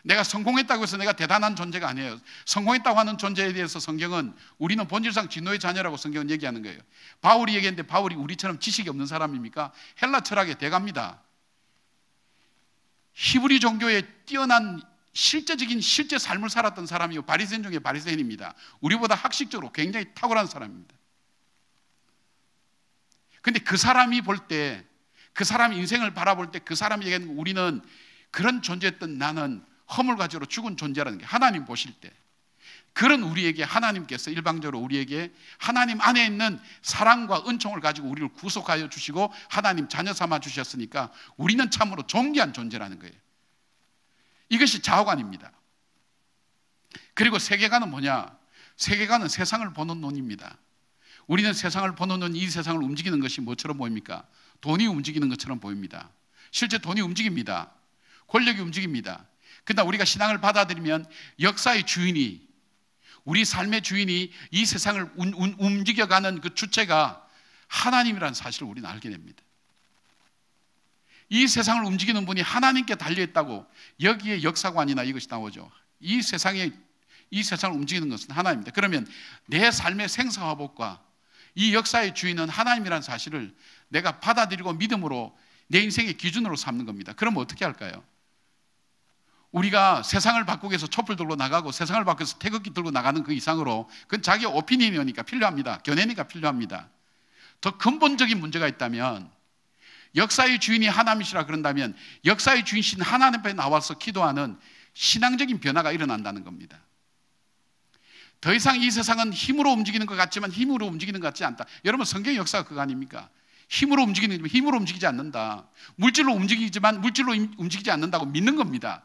내가 성공했다고 해서 내가 대단한 존재가 아니에요. 성공했다고 하는 존재에 대해서 성경은 우리는 본질상 진노의 자녀라고 성경은 얘기하는 거예요. 바울이 얘기했는데 바울이 우리처럼 지식이 없는 사람입니까? 헬라 철학의 대가입니다. 히브리 종교에 뛰어난 실제 삶을 살았던 사람이고 바리새인 중에 바리새인입니다. 우리보다 학식적으로 굉장히 탁월한 사람입니다. 그런데 그 사람이 볼 때, 그 사람 인생을 바라볼 때 그 사람이 얘기하는 거, 우리는 그런 존재였던 나는 허물과 죄로 죽은 존재라는 게 하나님 보실 때 그런 우리에게 하나님께서 일방적으로 우리에게 하나님 안에 있는 사랑과 은총을 가지고 우리를 구속하여 주시고 하나님 자녀 삼아 주셨으니까 우리는 참으로 존귀한 존재라는 거예요. 이것이 자오관입니다. 그리고 세계관은 뭐냐? 세계관은 세상을 보는 눈입니다. 우리는 세상을 보는 눈, 이 세상을 움직이는 것이 뭐처럼 보입니까? 돈이 움직이는 것처럼 보입니다. 실제 돈이 움직입니다. 권력이 움직입니다. 그러나 우리가 신앙을 받아들이면 역사의 주인이, 우리 삶의 주인이 이 세상을 움직여가는 그 주체가 하나님이라는 사실을 우리는 알게 됩니다. 이 세상을 움직이는 분이 하나님께 달려있다고 여기에 역사관이나 이것이 나오죠. 이 세상을 움직이는 것은 하나님입니다. 그러면 내 삶의 생사화복과 이 역사의 주인은 하나님이라는 사실을 내가 받아들이고 믿음으로 내 인생의 기준으로 삼는 겁니다. 그럼 어떻게 할까요? 우리가 세상을 바꾸기 위해서 촛불 들고 나가고 세상을 바꾸기 위해서 태극기 들고 나가는 그 이상으로 그건 자기 오피니언이니까 필요합니다. 견해니까 필요합니다. 더 근본적인 문제가 있다면 역사의 주인이 하나님이시라 그런다면 역사의 주인이신 하나님 앞에 나와서 기도하는 신앙적인 변화가 일어난다는 겁니다. 더 이상 이 세상은 힘으로 움직이는 것 같지만 힘으로 움직이는 것 같지 않다. 여러분 성경의 역사가 그거 아닙니까? 힘으로 움직이는 거지만 힘으로 움직이지 않는다. 물질로 움직이지만 물질로 움직이지 않는다고 믿는 겁니다.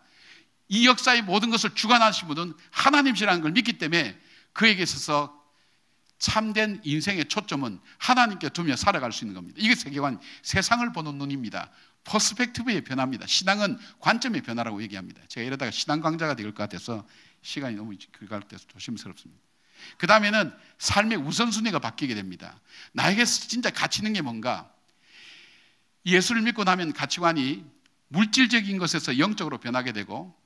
이 역사의 모든 것을 주관하신 분은 하나님이시라는 걸 믿기 때문에 그에게 있어서 참된 인생의 초점은 하나님께 두며 살아갈 수 있는 겁니다. 이게 세계관, 세상을 보는 눈입니다. 퍼스펙티브의 변화입니다. 신앙은 관점의 변화라고 얘기합니다. 제가 이러다가 신앙 강자가 될 것 같아서 시간이 너무 그갈 때서 조심스럽습니다. 그 다음에는 삶의 우선순위가 바뀌게 됩니다. 나에게 진짜 가치 있는 게 뭔가? 예수를 믿고 나면 가치관이 물질적인 것에서 영적으로 변하게 되고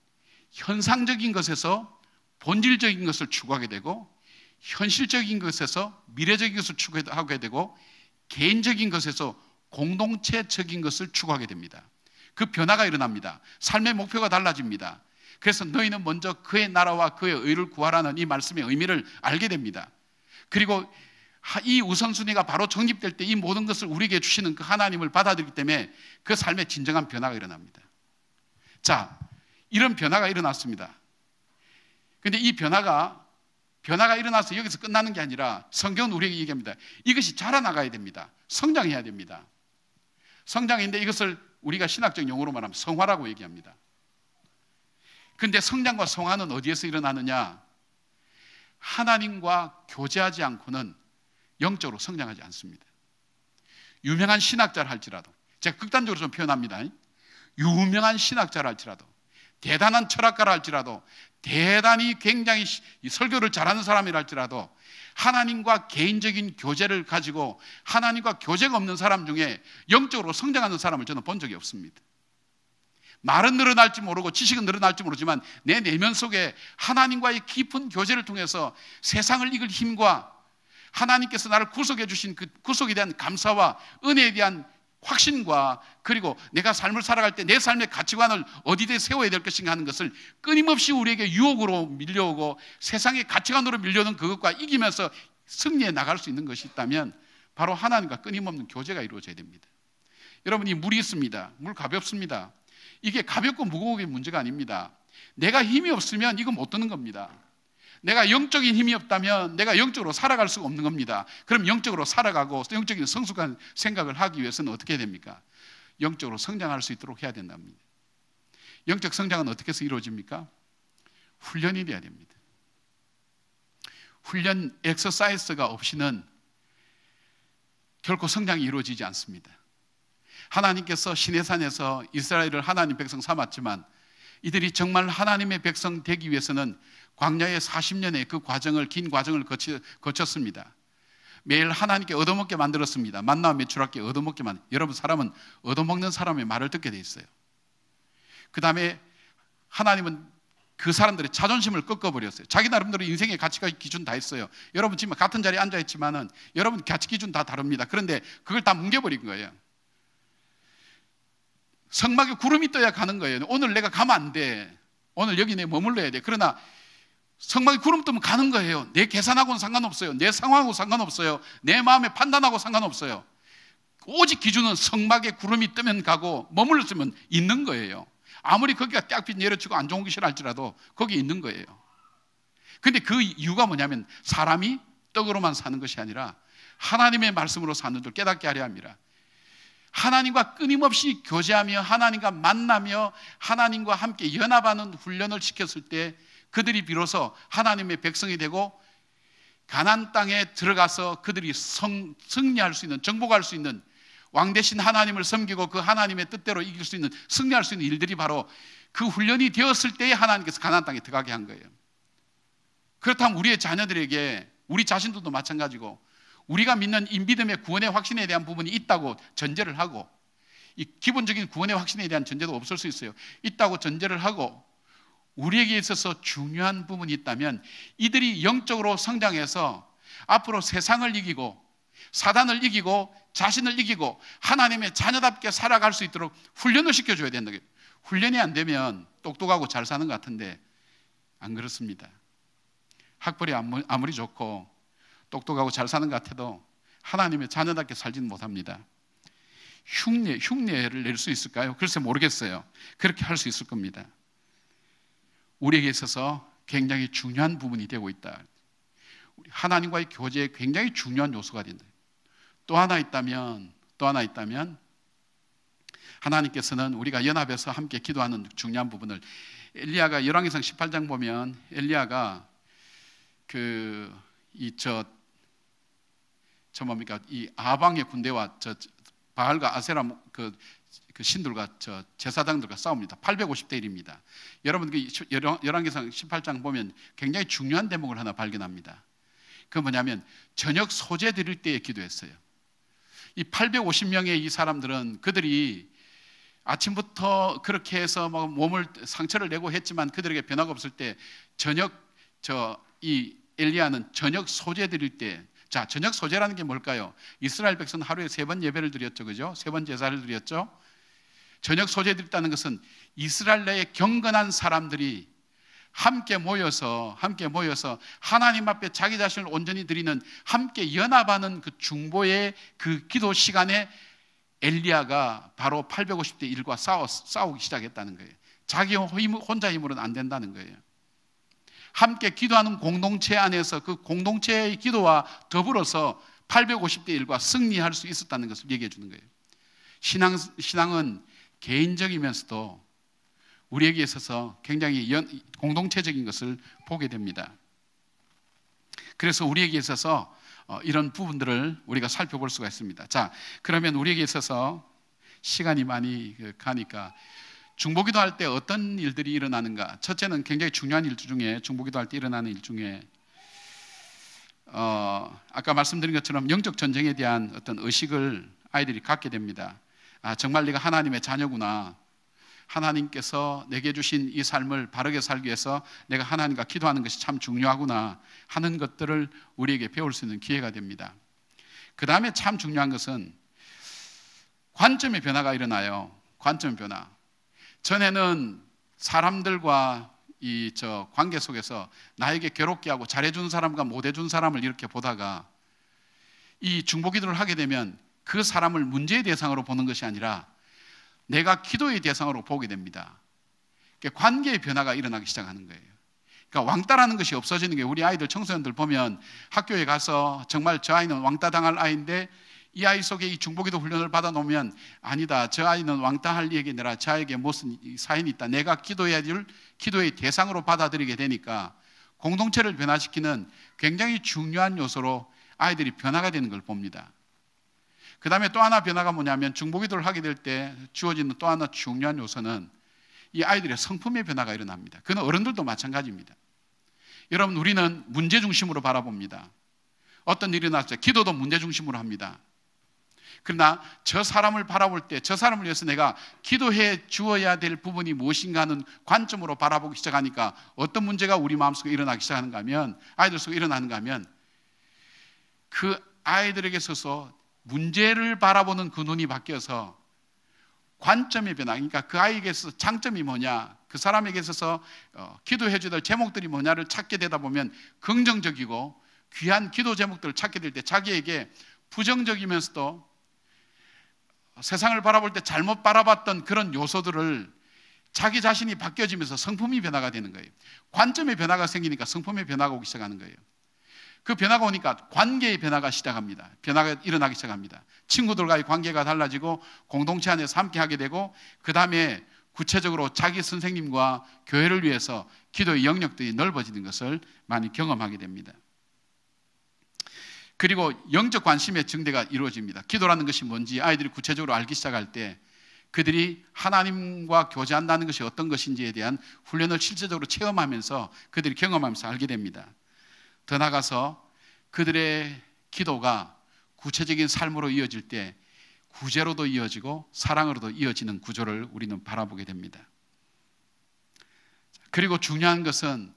현상적인 것에서 본질적인 것을 추구하게 되고 현실적인 것에서 미래적인 것을 추구하게 되고 개인적인 것에서 공동체적인 것을 추구하게 됩니다. 그 변화가 일어납니다. 삶의 목표가 달라집니다. 그래서 너희는 먼저 그의 나라와 그의 의를 구하라는 이 말씀의 의미를 알게 됩니다. 그리고 이 우선순위가 바로 정립될 때 이 모든 것을 우리에게 주시는 그 하나님을 받아들이기 때문에 그 삶에 진정한 변화가 일어납니다. 자, 이런 변화가 일어났습니다. 그런데 이 변화가 일어나서 여기서 끝나는 게 아니라 성경은 우리에게 얘기합니다. 이것이 자라나가야 됩니다. 성장해야 됩니다. 성장인데 이것을 우리가 신학적 용어로 말하면 성화라고 얘기합니다. 그런데 성장과 성화는 어디에서 일어나느냐? 하나님과 교제하지 않고는 영적으로 성장하지 않습니다. 유명한 신학자를 할지라도, 제가 극단적으로 좀 표현합니다. 유명한 신학자를 할지라도, 대단한 철학가를 할지라도, 대단히 굉장히 설교를 잘하는 사람이라 할지라도 하나님과 개인적인 교제를 가지고 하나님과 교제가 없는 사람 중에 영적으로 성장하는 사람을 저는 본 적이 없습니다. 말은 늘어날지 모르고 지식은 늘어날지 모르지만 내 내면 속에 하나님과의 깊은 교제를 통해서 세상을 이길 힘과 하나님께서 나를 구속해 주신 그 구속에 대한 감사와 은혜에 대한 확신과 그리고 내가 삶을 살아갈 때 내 삶의 가치관을 어디에 세워야 될 것인가 하는 것을 끊임없이 우리에게 유혹으로 밀려오고 세상의 가치관으로 밀려오는 그것과 이기면서 승리해 나갈 수 있는 것이 있다면 바로 하나님과 끊임없는 교제가 이루어져야 됩니다. 여러분, 이 물이 있습니다. 물 가볍습니다. 이게 가볍고 무거운 문제가 아닙니다. 내가 힘이 없으면 이거 못 드는 겁니다. 내가 영적인 힘이 없다면 내가 영적으로 살아갈 수가 없는 겁니다. 그럼 영적으로 살아가고 영적인 성숙한 생각을 하기 위해서는 어떻게 해야 됩니까? 영적으로 성장할 수 있도록 해야 된답니다. 영적 성장은 어떻게 해서 이루어집니까? 훈련이 돼야 됩니다. 훈련, 엑서사이즈가 없이는 결코 성장이 이루어지지 않습니다. 하나님께서 시내산에서 이스라엘을 하나님 백성 삼았지만 이들이 정말 하나님의 백성 되기 위해서는 광야의 40년의 그 과정을, 긴 과정을 거쳤습니다. 매일 하나님께 얻어먹게 만들었습니다. 만나와 메추라께 얻어먹게 여러분, 사람은 얻어먹는 사람의 말을 듣게 돼 있어요. 그 다음에 하나님은 그 사람들의 자존심을 꺾어버렸어요. 자기 나름대로 인생의 가치가 기준 다 있어요. 여러분 지금 같은 자리에 앉아있지만은 여러분 가치 기준 다 다릅니다. 그런데 그걸 다 뭉개버린 거예요. 성막에 구름이 떠야 가는 거예요. 오늘 내가 가면 안 돼. 오늘 여기 내 머물러야 돼. 그러나 성막에 구름 뜨면 가는 거예요. 내 계산하고는 상관없어요. 내 상황하고 상관없어요. 내 마음의 판단하고 상관없어요. 오직 기준은 성막에 구름이 뜨면 가고 머물렀으면 있는 거예요. 아무리 거기가 딱 빛 내려치고 안 좋은 것이라 할지라도 거기 있는 거예요. 근데 그 이유가 뭐냐면 사람이 떡으로만 사는 것이 아니라 하나님의 말씀으로 사는 줄 깨닫게 하려 합니다. 하나님과 끊임없이 교제하며 하나님과 만나며 하나님과 함께 연합하는 훈련을 시켰을 때 그들이 비로소 하나님의 백성이 되고 가나안 땅에 들어가서 그들이 승리할 수 있는, 정복할 수 있는, 왕 대신 하나님을 섬기고 그 하나님의 뜻대로 이길 수 있는, 승리할 수 있는 일들이 바로 그 훈련이 되었을 때에 하나님께서 가나안 땅에 들어가게 한 거예요. 그렇다면 우리의 자녀들에게, 우리 자신들도 마찬가지고 우리가 믿는 이 믿음의 구원의 확신에 대한 부분이 있다고 전제를 하고, 이 기본적인 구원의 확신에 대한 전제도 없을 수 있어요. 있다고 전제를 하고 우리에게 있어서 중요한 부분이 있다면 이들이 영적으로 성장해서 앞으로 세상을 이기고 사단을 이기고 자신을 이기고 하나님의 자녀답게 살아갈 수 있도록 훈련을 시켜줘야 된다. 훈련이 안 되면 똑똑하고 잘 사는 것 같은데 안 그렇습니다. 학벌이 아무리 좋고 똑똑하고 잘 사는 것 같아도 하나님의 자녀답게 살지는 못합니다. 흉내를 낼 수 있을까요? 글쎄 모르겠어요. 그렇게 할 수 있을 겁니다. 우리에게 있어서 굉장히 중요한 부분이 되고 있다. 하나님과의 교제에 굉장히 중요한 요소가 된다. 또 하나 있다면 하나님께서는 우리가 연합해서 함께 기도하는 중요한 부분을, 엘리야가 열왕기상 18장 보면 엘리야가 이 아방의 군대와 바알과 아세라 그 신들과 제사장들과 싸웁니다. 850대 1입니다. 여러분 열왕기상 18장 보면 굉장히 중요한 대목을 하나 발견합니다. 그 뭐냐면 저녁 소재 드릴 때에 기도했어요. 이 850명의 이 사람들은 그들이 아침부터 그렇게 해서 막 몸을 상처를 내고 했지만 그들에게 변화가 없을 때 이 엘리야는 저녁 소재 드릴 때, 자, 저녁 소재라는 게 뭘까요? 이스라엘 백성은 하루에 3번 예배를 드렸죠, 그죠? 3번 제사를 드렸죠. 저녁 소재 드렸다는 것은 이스라엘 내에 경건한 사람들이 함께 모여서 하나님 앞에 자기 자신을 온전히 드리는, 함께 연합하는 그 중보의 그 기도 시간에 엘리야가 바로 850대 1과 싸우기 시작했다는 거예요. 자기 혼자 힘으로는 안 된다는 거예요. 함께 기도하는 공동체 안에서 그 공동체의 기도와 더불어서 850대 1과 승리할 수 있었다는 것을 얘기해 주는 거예요. 신앙은 개인적이면서도 우리에게 있어서 굉장히 공동체적인 것을 보게 됩니다. 그래서 우리에게 있어서 이런 부분들을 우리가 살펴볼 수가 있습니다. 자, 그러면 우리에게 있어서 시간이 많이 가니까 중보기도 할 때 어떤 일들이 일어나는가? 첫째는 굉장히 중요한 일 중에, 중보기도 할 때 일어나는 일 중에 아까 말씀드린 것처럼 영적 전쟁에 대한 어떤 의식을 아이들이 갖게 됩니다. 아, 정말 내가 하나님의 자녀구나. 하나님께서 내게 주신 이 삶을 바르게 살기 위해서 내가 하나님과 기도하는 것이 참 중요하구나 하는 것들을 우리에게 배울 수 있는 기회가 됩니다. 그 다음에 참 중요한 것은 관점의 변화가 일어나요. 관점의 변화. 전에는 사람들과 관계 속에서 나에게 괴롭게 하고 잘해준 사람과 못해준 사람을 이렇게 보다가 이 중보기도를 하게 되면 그 사람을 문제의 대상으로 보는 것이 아니라 내가 기도의 대상으로 보게 됩니다. 관계의 변화가 일어나기 시작하는 거예요. 그러니까 왕따라는 것이 없어지는 게, 우리 아이들, 청소년들 보면 학교에 가서 정말 저 아이는 왕따 당할 아이인데 이 아이 속에 이 중보기도 훈련을 받아 놓으면 아니다, 저 아이는 왕따할 얘기 아니라 저 아이에게 무슨 사연이 있다, 내가 기도해야 될 기도의 대상으로 받아들이게 되니까 공동체를 변화시키는 굉장히 중요한 요소로 아이들이 변화가 되는 걸 봅니다. 그 다음에 또 하나 변화가 뭐냐면 중보기도를 하게 될 때 주어지는 또 하나 중요한 요소는 이 아이들의 성품의 변화가 일어납니다. 그건 어른들도 마찬가지입니다. 여러분, 우리는 문제 중심으로 바라봅니다. 어떤 일이 났을 때 기도도 문제 중심으로 합니다. 그러나 저 사람을 바라볼 때 저 사람을 위해서 내가 기도해 주어야 될 부분이 무엇인가 하는 관점으로 바라보기 시작하니까 어떤 문제가 우리 마음속에 일어나기 시작하는가 하면, 아이들 속에 일어나는가 하면 그 아이들에게 있어서 문제를 바라보는 그 눈이 바뀌어서 관점의 변화, 그러니까 그 아이에게 있어서 장점이 뭐냐, 그 사람에게 있어서 기도해 줘야 될 제목들이 뭐냐를 찾게 되다 보면 긍정적이고 귀한 기도 제목들을 찾게 될 때 자기에게 부정적이면서도 세상을 바라볼 때 잘못 바라봤던 그런 요소들을 자기 자신이 바뀌어지면서 성품이 변화가 되는 거예요. 관점의 변화가 생기니까 성품의 변화가 오기 시작하는 거예요. 그 변화가 오니까 관계의 변화가 시작합니다. 변화가 일어나기 시작합니다. 친구들과의 관계가 달라지고 공동체 안에서 함께 하게 되고, 그 다음에 구체적으로 자기 선생님과 교회를 위해서 기도의 영역들이 넓어지는 것을 많이 경험하게 됩니다. 그리고 영적 관심의 증대가 이루어집니다. 기도라는 것이 뭔지 아이들이 구체적으로 알기 시작할 때 그들이 하나님과 교제한다는 것이 어떤 것인지에 대한 훈련을 실제적으로 체험하면서 그들이 경험하면서 알게 됩니다. 더 나아가서 그들의 기도가 구체적인 삶으로 이어질 때 구제로도 이어지고 사랑으로도 이어지는 구조를 우리는 바라보게 됩니다. 그리고 중요한 것은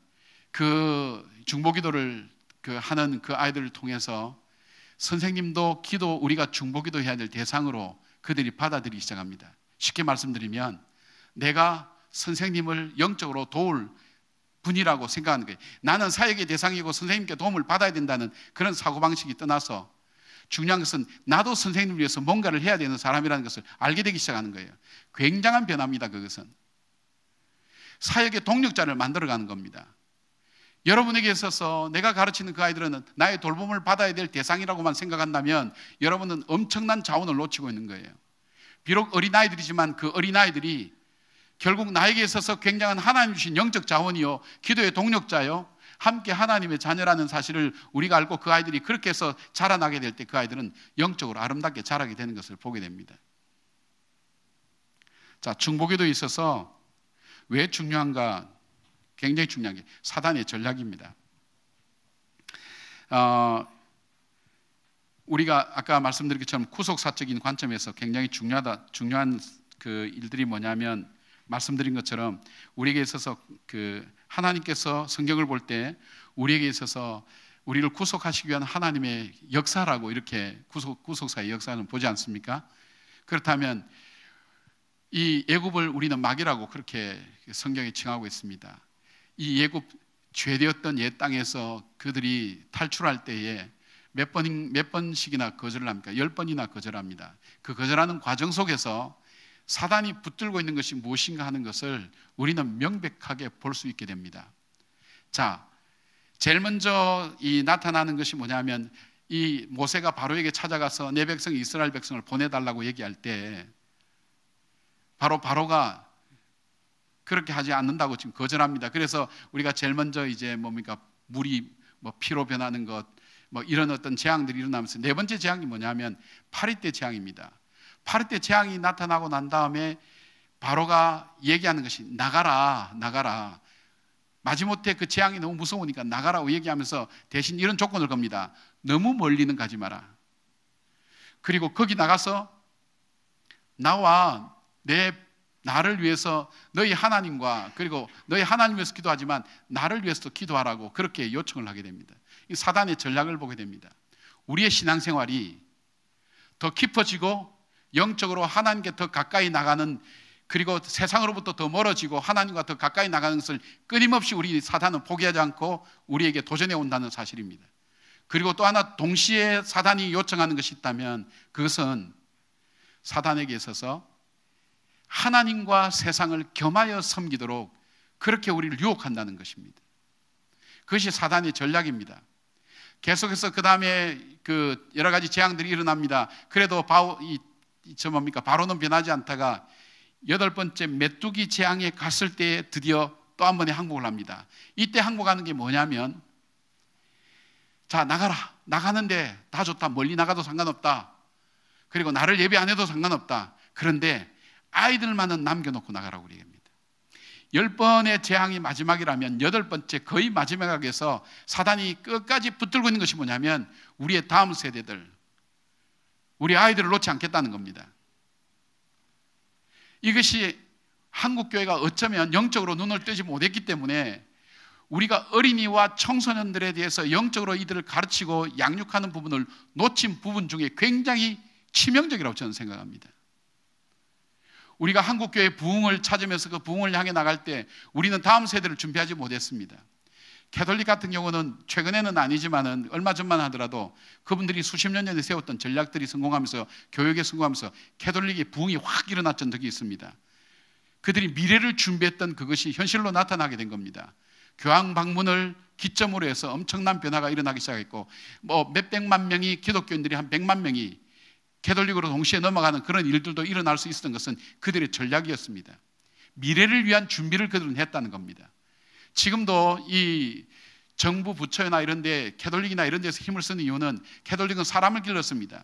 그 중보기도를 하는 그 아이들을 통해서 선생님도 우리가 중보기도 해야 될 대상으로 그들이 받아들이기 시작합니다. 쉽게 말씀드리면 내가 선생님을 영적으로 도울 분이라고 생각하는 거예요. 나는 사역의 대상이고 선생님께 도움을 받아야 된다는 그런 사고방식이 떠나서 중요한 것은 나도 선생님을 위해서 뭔가를 해야 되는 사람이라는 것을 알게 되기 시작하는 거예요. 굉장한 변화입니다. 그것은 사역의 동력자를 만들어가는 겁니다. 여러분에게 있어서 내가 가르치는 그 아이들은 나의 돌봄을 받아야 될 대상이라고만 생각한다면 여러분은 엄청난 자원을 놓치고 있는 거예요. 비록 어린아이들이지만 그 어린아이들이 결국 나에게 있어서 굉장한 하나님 주신 영적 자원이요, 기도의 동력자요, 함께 하나님의 자녀라는 사실을 우리가 알고 그 아이들이 그렇게 해서 자라나게 될 때 그 아이들은 영적으로 아름답게 자라게 되는 것을 보게 됩니다. 자, 중보기도에 있어서 왜 중요한가? 굉장히 중요한 게 사단의 전략입니다. 우리가 아까 말씀드린 것처럼 구속사적인 관점에서 굉장히 중요한 그 일들이 뭐냐면, 말씀드린 것처럼 우리에게 있어서 그 하나님께서 성경을 볼 때 우리에게 있어서 우리를 구속하시기 위한 하나님의 역사라고 이렇게 구속사의 역사는 보지 않습니까? 그렇다면 이 애굽을 우리는 막이라고 그렇게 성경에 칭하고 있습니다. 이 애굽 죄되었던 옛 땅에서 그들이 탈출할 때에 몇 번씩이나 거절을 합니까? 10번이나 거절합니다. 그 거절하는 과정 속에서 사단이 붙들고 있는 것이 무엇인가 하는 것을 우리는 명백하게 볼 수 있게 됩니다. 자, 제일 먼저 나타나는 것이 뭐냐면, 이 모세가 바로에게 찾아가서 내 백성 이스라엘 백성을 보내달라고 얘기할 때 바로가 그렇게 하지 않는다고 지금 거절합니다. 그래서 우리가 제일 먼저 이제 뭡니까? 물이 피로 변하는 것, 이런 어떤 재앙들이 일어나면서 네 번째 재앙이 뭐냐면 파리떼 재앙입니다. 파리떼 재앙이 나타나고 난 다음에 바로가 얘기하는 것이 나가라. 마지못해 그 재앙이 너무 무서우니까 나가라고 얘기하면서 대신 이런 조건을 겁니다. 너무 멀리는 가지 마라. 그리고 거기 나가서 나와 나를 위해서 너희 하나님과, 그리고 너희 하나님 위해서 기도하지만 나를 위해서도 기도하라고 그렇게 요청을 하게 됩니다. 이 사단의 전략을 보게 됩니다. 우리의 신앙생활이 더 깊어지고 영적으로 하나님께 더 가까이 나가는, 그리고 세상으로부터 더 멀어지고 하나님과 더 가까이 나가는 것을 끊임없이 우리 사단은 포기하지 않고 우리에게 도전해 온다는 사실입니다. 그리고 또 하나 동시에 사단이 요청하는 것이 있다면 그것은 사단에게 있어서 하나님과 세상을 겸하여 섬기도록 그렇게 우리를 유혹한다는 것입니다. 그것이 사단의 전략입니다. 계속해서 그 다음에 그 여러 가지 재앙들이 일어납니다. 그래도 바로는 변하지 않다가 8번째 메뚜기 재앙에 갔을 때 드디어 또 한 번의 항복을 합니다. 이때 항복하는 게 뭐냐면, 자, 나가는데 다 좋다, 멀리 나가도 상관없다, 그리고 나를 예배 안 해도 상관없다, 그런데 아이들만은 남겨놓고 나가라고 얘기합니다. 10번의 재앙이 마지막이라면 8번째 거의 마지막에서 사단이 끝까지 붙들고 있는 것이 뭐냐면 우리의 다음 세대들, 우리 아이들을 놓지 않겠다는 겁니다. 이것이 한국교회가 어쩌면 영적으로 눈을 뜨지 못했기 때문에 우리가 어린이와 청소년들에 대해서 영적으로 이들을 가르치고 양육하는 부분을 놓친 부분 중에 굉장히 치명적이라고 저는 생각합니다. 우리가 한국교회의 부흥을 찾으면서 그 부흥을 향해 나갈 때 우리는 다음 세대를 준비하지 못했습니다. 캐톨릭 같은 경우는 최근에는 아니지만은 얼마 전만 하더라도 그분들이 수십 년 전에 세웠던 전략들이 성공하면서, 교육에 성공하면서 캐톨릭의 부흥이 확 일어났던 적이 있습니다. 그들이 미래를 준비했던 그것이 현실로 나타나게 된 겁니다. 교황 방문을 기점으로 해서 엄청난 변화가 일어나기 시작했고, 뭐 몇백만 명이, 기독교인들이 한 100만 명이 캐톨릭으로 동시에 넘어가는 그런 일들도 일어날 수 있었던 것은 그들의 전략이었습니다. 미래를 위한 준비를 그들은 했다는 겁니다. 지금도 이 정부 부처나 이런 데, 캐톨릭이나 이런 데서 힘을 쓰는 이유는, 캐톨릭은 사람을 길렀습니다.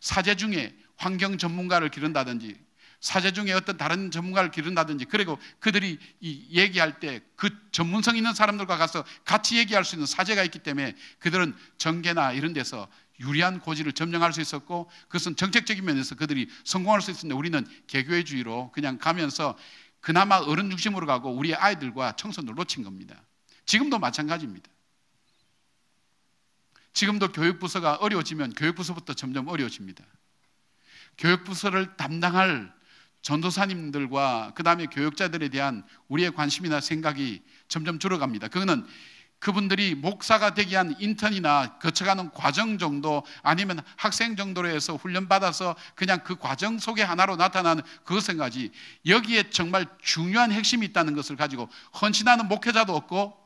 사제 중에 환경 전문가를 기른다든지, 사제 중에 어떤 다른 전문가를 기른다든지, 그리고 그들이 얘기할 때 그 전문성 있는 사람들과 가서 같이 얘기할 수 있는 사제가 있기 때문에 그들은 정계나 이런 데서 유리한 고지를 점령할 수 있었고, 그것은 정책적인 면에서 그들이 성공할 수 있었는데, 우리는 개교회주의로 그냥 가면서 그나마 어른 중심으로 가고 우리의 아이들과 청소년을 놓친 겁니다. 지금도 마찬가지입니다. 지금도 교육부서가 어려워지면 교육부서부터 점점 어려워집니다. 교육부서를 담당할 전도사님들과 그 다음에 교육자들에 대한 우리의 관심이나 생각이 점점 줄어갑니다. 그거는 그분들이 목사가 되기 위한 인턴이나 거쳐가는 과정 정도, 아니면 학생 정도로 해서 훈련받아서 그냥 그 과정 속의 하나로 나타나는 그것은 가지, 여기에 정말 중요한 핵심이 있다는 것을 가지고 헌신하는 목회자도 없고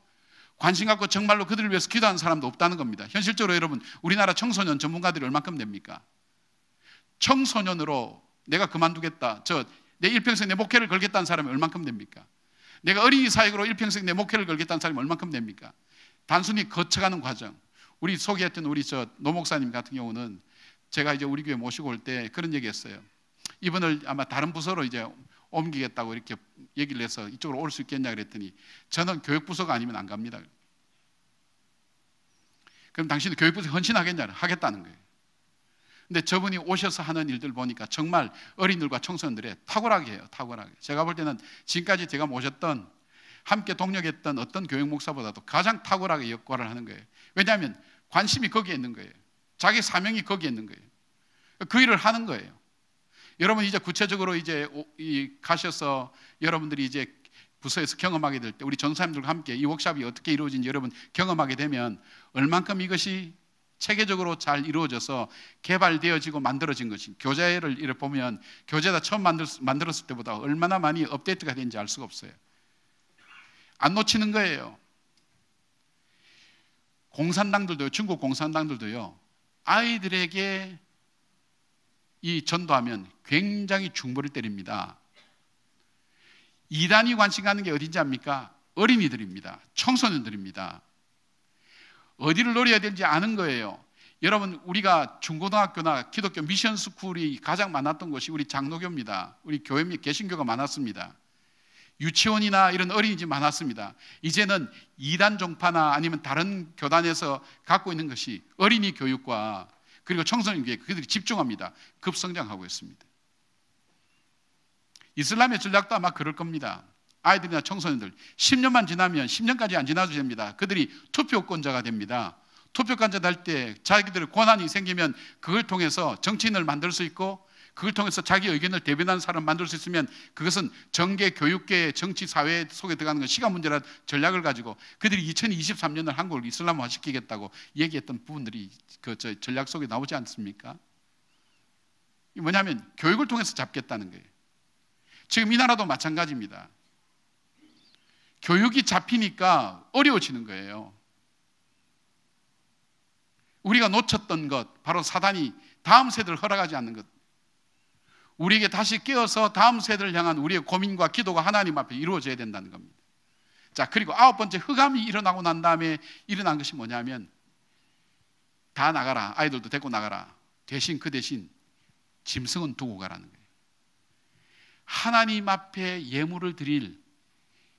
관심 갖고 정말로 그들을 위해서 기도하는 사람도 없다는 겁니다. 현실적으로 여러분, 우리나라 청소년 전문가들이 얼마큼 됩니까? 청소년으로 내가 그만두겠다, 내 일평생 내 목회를 걸겠다는 사람이 얼만큼 됩니까? 내가 어린이 사역으로 일평생 내 목회를 걸겠다는 사람이 얼만큼 됩니까? 단순히 거쳐가는 과정. 우리 소개했던 우리 노 목사님 같은 경우는 제가 이제 우리 교회 모시고 올 때 그런 얘기 했어요. 이분을 아마 다른 부서로 이제 옮기겠다고 이렇게 얘기를 해서 이쪽으로 올 수 있겠냐 그랬더니, 저는 교육부서가 아니면 안 갑니다. 그럼 당신은 교육부서에 헌신하겠냐? 하겠다는 거예요. 근데 저분이 오셔서 하는 일들 보니까 정말 어린이들과 청소년들의 탁월하게 해요. 탁월하게. 제가 볼 때는 지금까지 제가 모셨던, 함께 동력했던 어떤 교육 목사보다도 가장 탁월하게 역할을 하는 거예요. 왜냐하면 관심이 거기에 있는 거예요. 자기 사명이 거기에 있는 거예요. 그 일을 하는 거예요. 여러분 이제 구체적으로 이제 가셔서 여러분들이 이제 부서에서 경험하게 될 때, 우리 전사님들과 함께 이 워크숍이 어떻게 이루어진지 여러분 경험하게 되면 얼만큼 이것이 체계적으로 잘 이루어져서 개발되어지고 만들어진 것이, 교재를 이렇게 보면 교재다 처음 만들었을 때보다 얼마나 많이 업데이트가 된지 알 수가 없어요. 안 놓치는 거예요. 공산당들도요, 중국 공산당들도요, 아이들에게 이 전도하면 굉장히 중보를 때립니다. 이단이 관심 가는 게 어딘지 압니까? 어린이들입니다. 청소년들입니다. 어디를 노려야 되는지 아는 거예요. 여러분, 우리가 중고등학교나 기독교 미션 스쿨이 가장 많았던 곳이 우리 장로교입니다. 우리 교회 및 개신교가 많았습니다. 유치원이나 이런 어린이집 많았습니다. 이제는 이단 종파나 아니면 다른 교단에서 갖고 있는 것이 어린이 교육과 그리고 청소년 교육, 그들이 집중합니다. 급성장하고 있습니다. 이슬람의 전략도 아마 그럴 겁니다. 아이들이나 청소년들 10년만 지나면, 10년까지 안 지나도 됩니다. 그들이 투표권자가 됩니다. 투표권자 될 때 자기들의 권한이 생기면 그걸 통해서 정치인을 만들 수 있고, 그걸 통해서 자기 의견을 대변하는 사람을 만들 수 있으면, 그것은 정계, 교육계, 정치, 사회 속에 들어가는 건 시간 문제라는 전략을 가지고 그들이 2023년을 한국을 이슬람화 시키겠다고 얘기했던 부분들이 그 전략 속에 나오지 않습니까? 이게 뭐냐면 교육을 통해서 잡겠다는 거예요. 지금 이 나라도 마찬가지입니다. 교육이 잡히니까 어려워지는 거예요. 우리가 놓쳤던 것, 바로 사단이 다음 세대를 허락하지 않는 것, 우리에게 다시 깨어서 다음 세대를 향한 우리의 고민과 기도가 하나님 앞에 이루어져야 된다는 겁니다. 자, 그리고 9번째, 흑암이 일어나고 난 다음에 일어난 것이 뭐냐면, 다 나가라, 아이들도 데리고 나가라, 대신 그 대신 짐승은 두고 가라는 거예요. 하나님 앞에 예물을 드릴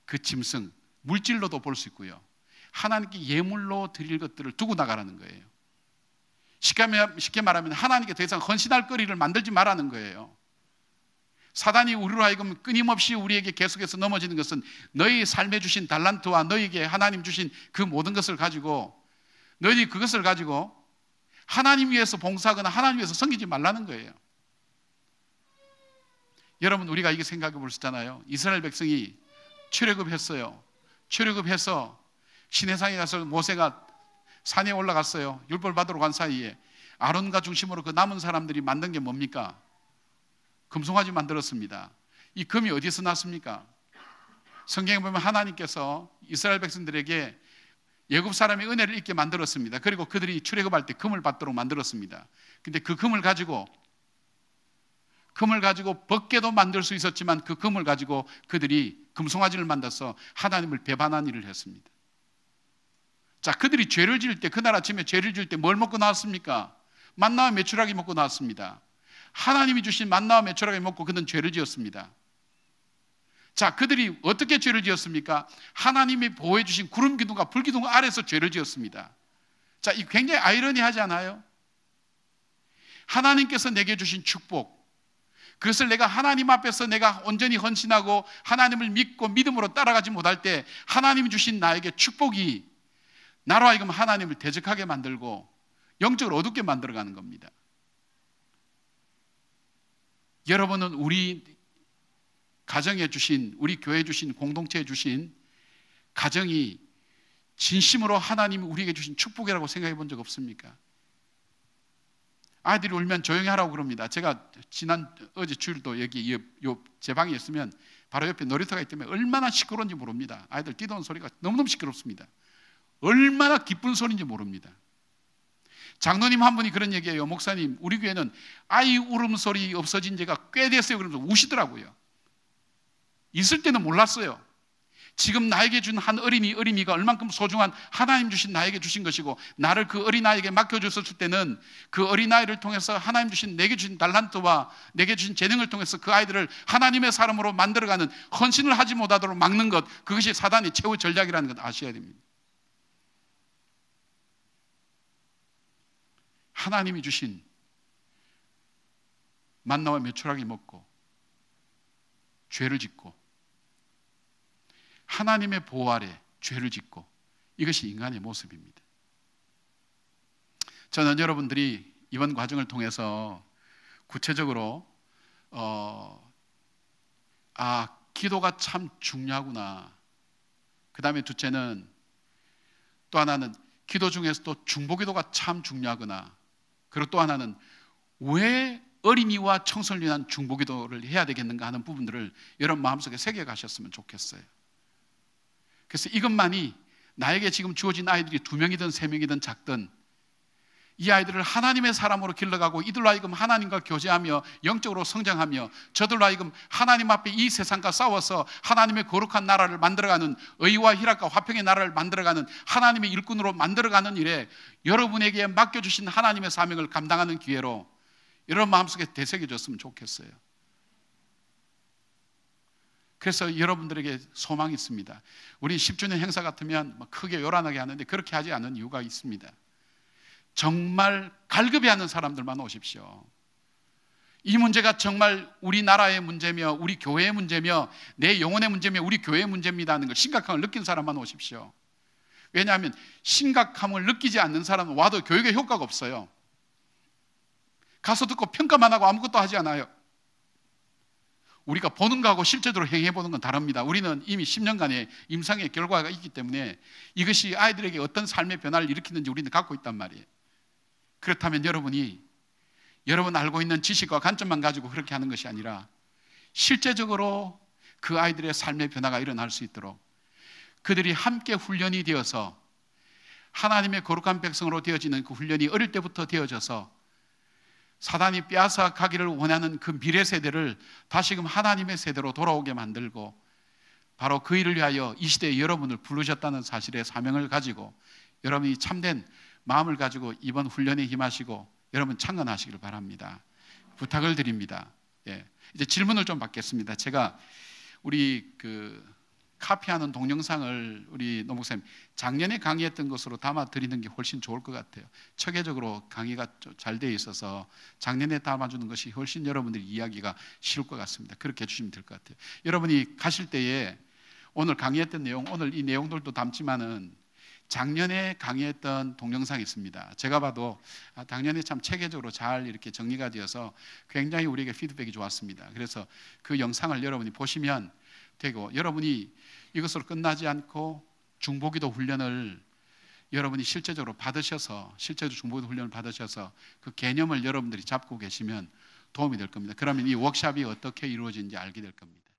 그 짐승, 물질로도 볼 수 있고요, 하나님께 예물로 드릴 것들을 두고 나가라는 거예요. 쉽게 말하면 하나님께 더 이상 헌신할 거리를 만들지 말라는 거예요. 사단이 우리로 하여금 끊임없이 우리에게 계속해서 넘어지는 것은, 너희 삶에 주신 달란트와 너희에게 하나님 주신 그 모든 것을 가지고, 너희 그것을 가지고 하나님 위해서 봉사하거나 하나님 위해서 섬기지 말라는 거예요. 여러분, 우리가 이게 생각해 볼 수 있잖아요. 이스라엘 백성이 출애굽했어요. 출애굽해서 시내산에 가서 모세가 산에 올라갔어요. 율법을 받으러 간 사이에 아론과 중심으로 그 남은 사람들이 만든 게 뭡니까? 금송아지 만들었습니다. 이 금이 어디서 났습니까? 성경에 보면 하나님께서 이스라엘 백성들에게 애굽 사람의 은혜를 잊게 만들었습니다. 그리고 그들이 출애굽할 때 금을 받도록 만들었습니다. 근데 그 금을 가지고 벗게도 만들 수 있었지만 그 금을 가지고 그들이 금송아지를 만들어서 하나님을 배반한 일을 했습니다. 자, 그들이 죄를 지을 때, 그날 아침에 죄를 지을 때 뭘 먹고 나왔습니까? 만나와 메추라기 먹고 나왔습니다. 하나님이 주신 만나와 메추라기 먹고 그들은 죄를 지었습니다. 자, 그들이 어떻게 죄를 지었습니까? 하나님이 보호해 주신 구름 기둥과 불 기둥 아래서 죄를 지었습니다. 자, 이 굉장히 아이러니하지 않아요? 하나님께서 내게 주신 축복, 그것을 내가 하나님 앞에서 내가 온전히 헌신하고 하나님을 믿고 믿음으로 따라가지 못할 때 하나님이 주신 나에게 축복이 나로 하여금 하나님을 대적하게 만들고 영적으로 어둡게 만들어가는 겁니다. 여러분은 우리 가정에 주신, 우리 교회에 주신, 공동체에 주신 가정이 진심으로 하나님이 우리에게 주신 축복이라고 생각해 본 적 없습니까? 아이들이 울면 조용히 하라고 그럽니다. 제가 어제 주일도 여기 제 방에 있으면 바로 옆에 놀이터가 있기 때문에 얼마나 시끄러운지 모릅니다. 아이들 뛰어오는 소리가 너무너무 시끄럽습니다. 얼마나 기쁜 소리인지 모릅니다. 장로님 한 분이 그런 얘기해요. 목사님, 우리 교회는 아이 울음소리 없어진 지가 꽤 됐어요. 그러면서 우시더라고요. 있을 때는 몰랐어요. 지금 나에게 준 한 어린이가 얼만큼 소중한 하나님 주신 나에게 주신 것이고, 나를 그 어린아이에게 맡겨줬을 때는 그 어린아이를 통해서 하나님 주신, 내게 주신 달란트와 내게 주신 재능을 통해서 그 아이들을 하나님의 사람으로 만들어가는, 헌신을 하지 못하도록 막는 것, 그것이 사단의 최후 전략이라는 것 아셔야 됩니다. 하나님이 주신 만나와 메추라기 먹고 죄를 짓고 하나님의 보호 아래 죄를 짓고, 이것이 인간의 모습입니다. 저는 여러분들이 이번 과정을 통해서 구체적으로 기도가 참 중요하구나. 그 다음에 둘째는, 또 하나는 기도 중에서도 중보기도가 참 중요하구나. 그리고 또 하나는 왜 어린이와 청소년을 위한 중보기도를 해야 되겠는가 하는 부분들을 여러분 마음속에 새겨가셨으면 좋겠어요. 그래서 이것만이 나에게 지금 주어진 아이들이 2명이든 3명이든 작든 이 아이들을 하나님의 사람으로 길러가고 이들로 하여금 하나님과 교제하며 영적으로 성장하며 저들로 하여금 하나님 앞에 이 세상과 싸워서 하나님의 거룩한 나라를 만들어가는, 의와 희락과 화평의 나라를 만들어가는 하나님의 일꾼으로 만들어가는 일에 여러분에게 맡겨주신 하나님의 사명을 감당하는 기회로 여러분 마음속에 되새겨졌으면 좋겠어요. 그래서 여러분들에게 소망이 있습니다. 우리 10주년 행사 같으면 크게 요란하게 하는데 그렇게 하지 않은 이유가 있습니다. 정말 갈급해하는 사람들만 오십시오. 이 문제가 정말 우리나라의 문제며 우리 교회의 문제며 내 영혼의 문제며 우리 교회의 문제입니다 하는 걸 심각함을 느낀 사람만 오십시오. 왜냐하면 심각함을 느끼지 않는 사람은 와도 교육에 효과가 없어요. 가서 듣고 평가만 하고 아무것도 하지 않아요. 우리가 보는 거하고 실제로 행해보는 건 다릅니다. 우리는 이미 10년간의 임상의 결과가 있기 때문에 이것이 아이들에게 어떤 삶의 변화를 일으키는지 우리는 갖고 있단 말이에요. 그렇다면 여러분 알고 있는 지식과 관점만 가지고 그렇게 하는 것이 아니라 실제적으로 그 아이들의 삶의 변화가 일어날 수 있도록 그들이 함께 훈련이 되어서 하나님의 거룩한 백성으로 되어지는 그 훈련이 어릴 때부터 되어져서 사단이 빼앗아 가기를 원하는 그 미래 세대를 다시금 하나님의 세대로 돌아오게 만들고, 바로 그 일을 위하여 이 시대에 여러분을 부르셨다는 사실의 사명을 가지고 여러분이 참된 마음을 가지고 이번 훈련에 임하시고 여러분 창건하시기를 바랍니다. 부탁을 드립니다. 이제 질문을 좀 받겠습니다. 제가 우리 카피하는 동영상을 우리 노 목사님 작년에 강의했던 것으로 담아 드리는 게 훨씬 좋을 것 같아요. 체계적으로 강의가 잘 되어 있어서 작년에 담아주는 것이 훨씬 여러분들이 이해하기가 쉬울 것 같습니다. 그렇게 해주시면 될 것 같아요. 여러분이 가실 때에 오늘 강의했던 내용, 오늘 이 내용들도 담지만은 작년에 강의했던 동영상이 있습니다. 제가 봐도 작년에 참 체계적으로 잘 이렇게 정리가 되어서 굉장히 우리에게 피드백이 좋았습니다. 그래서 그 영상을 여러분이 보시면 되고, 여러분이 이것으로 끝나지 않고 중보기도 훈련을 여러분이 실제적으로 받으셔서, 실제로 중보기도 훈련을 받으셔서 그 개념을 여러분들이 잡고 계시면 도움이 될 겁니다. 그러면 이 워크숍이 어떻게 이루어진지 알게 될 겁니다.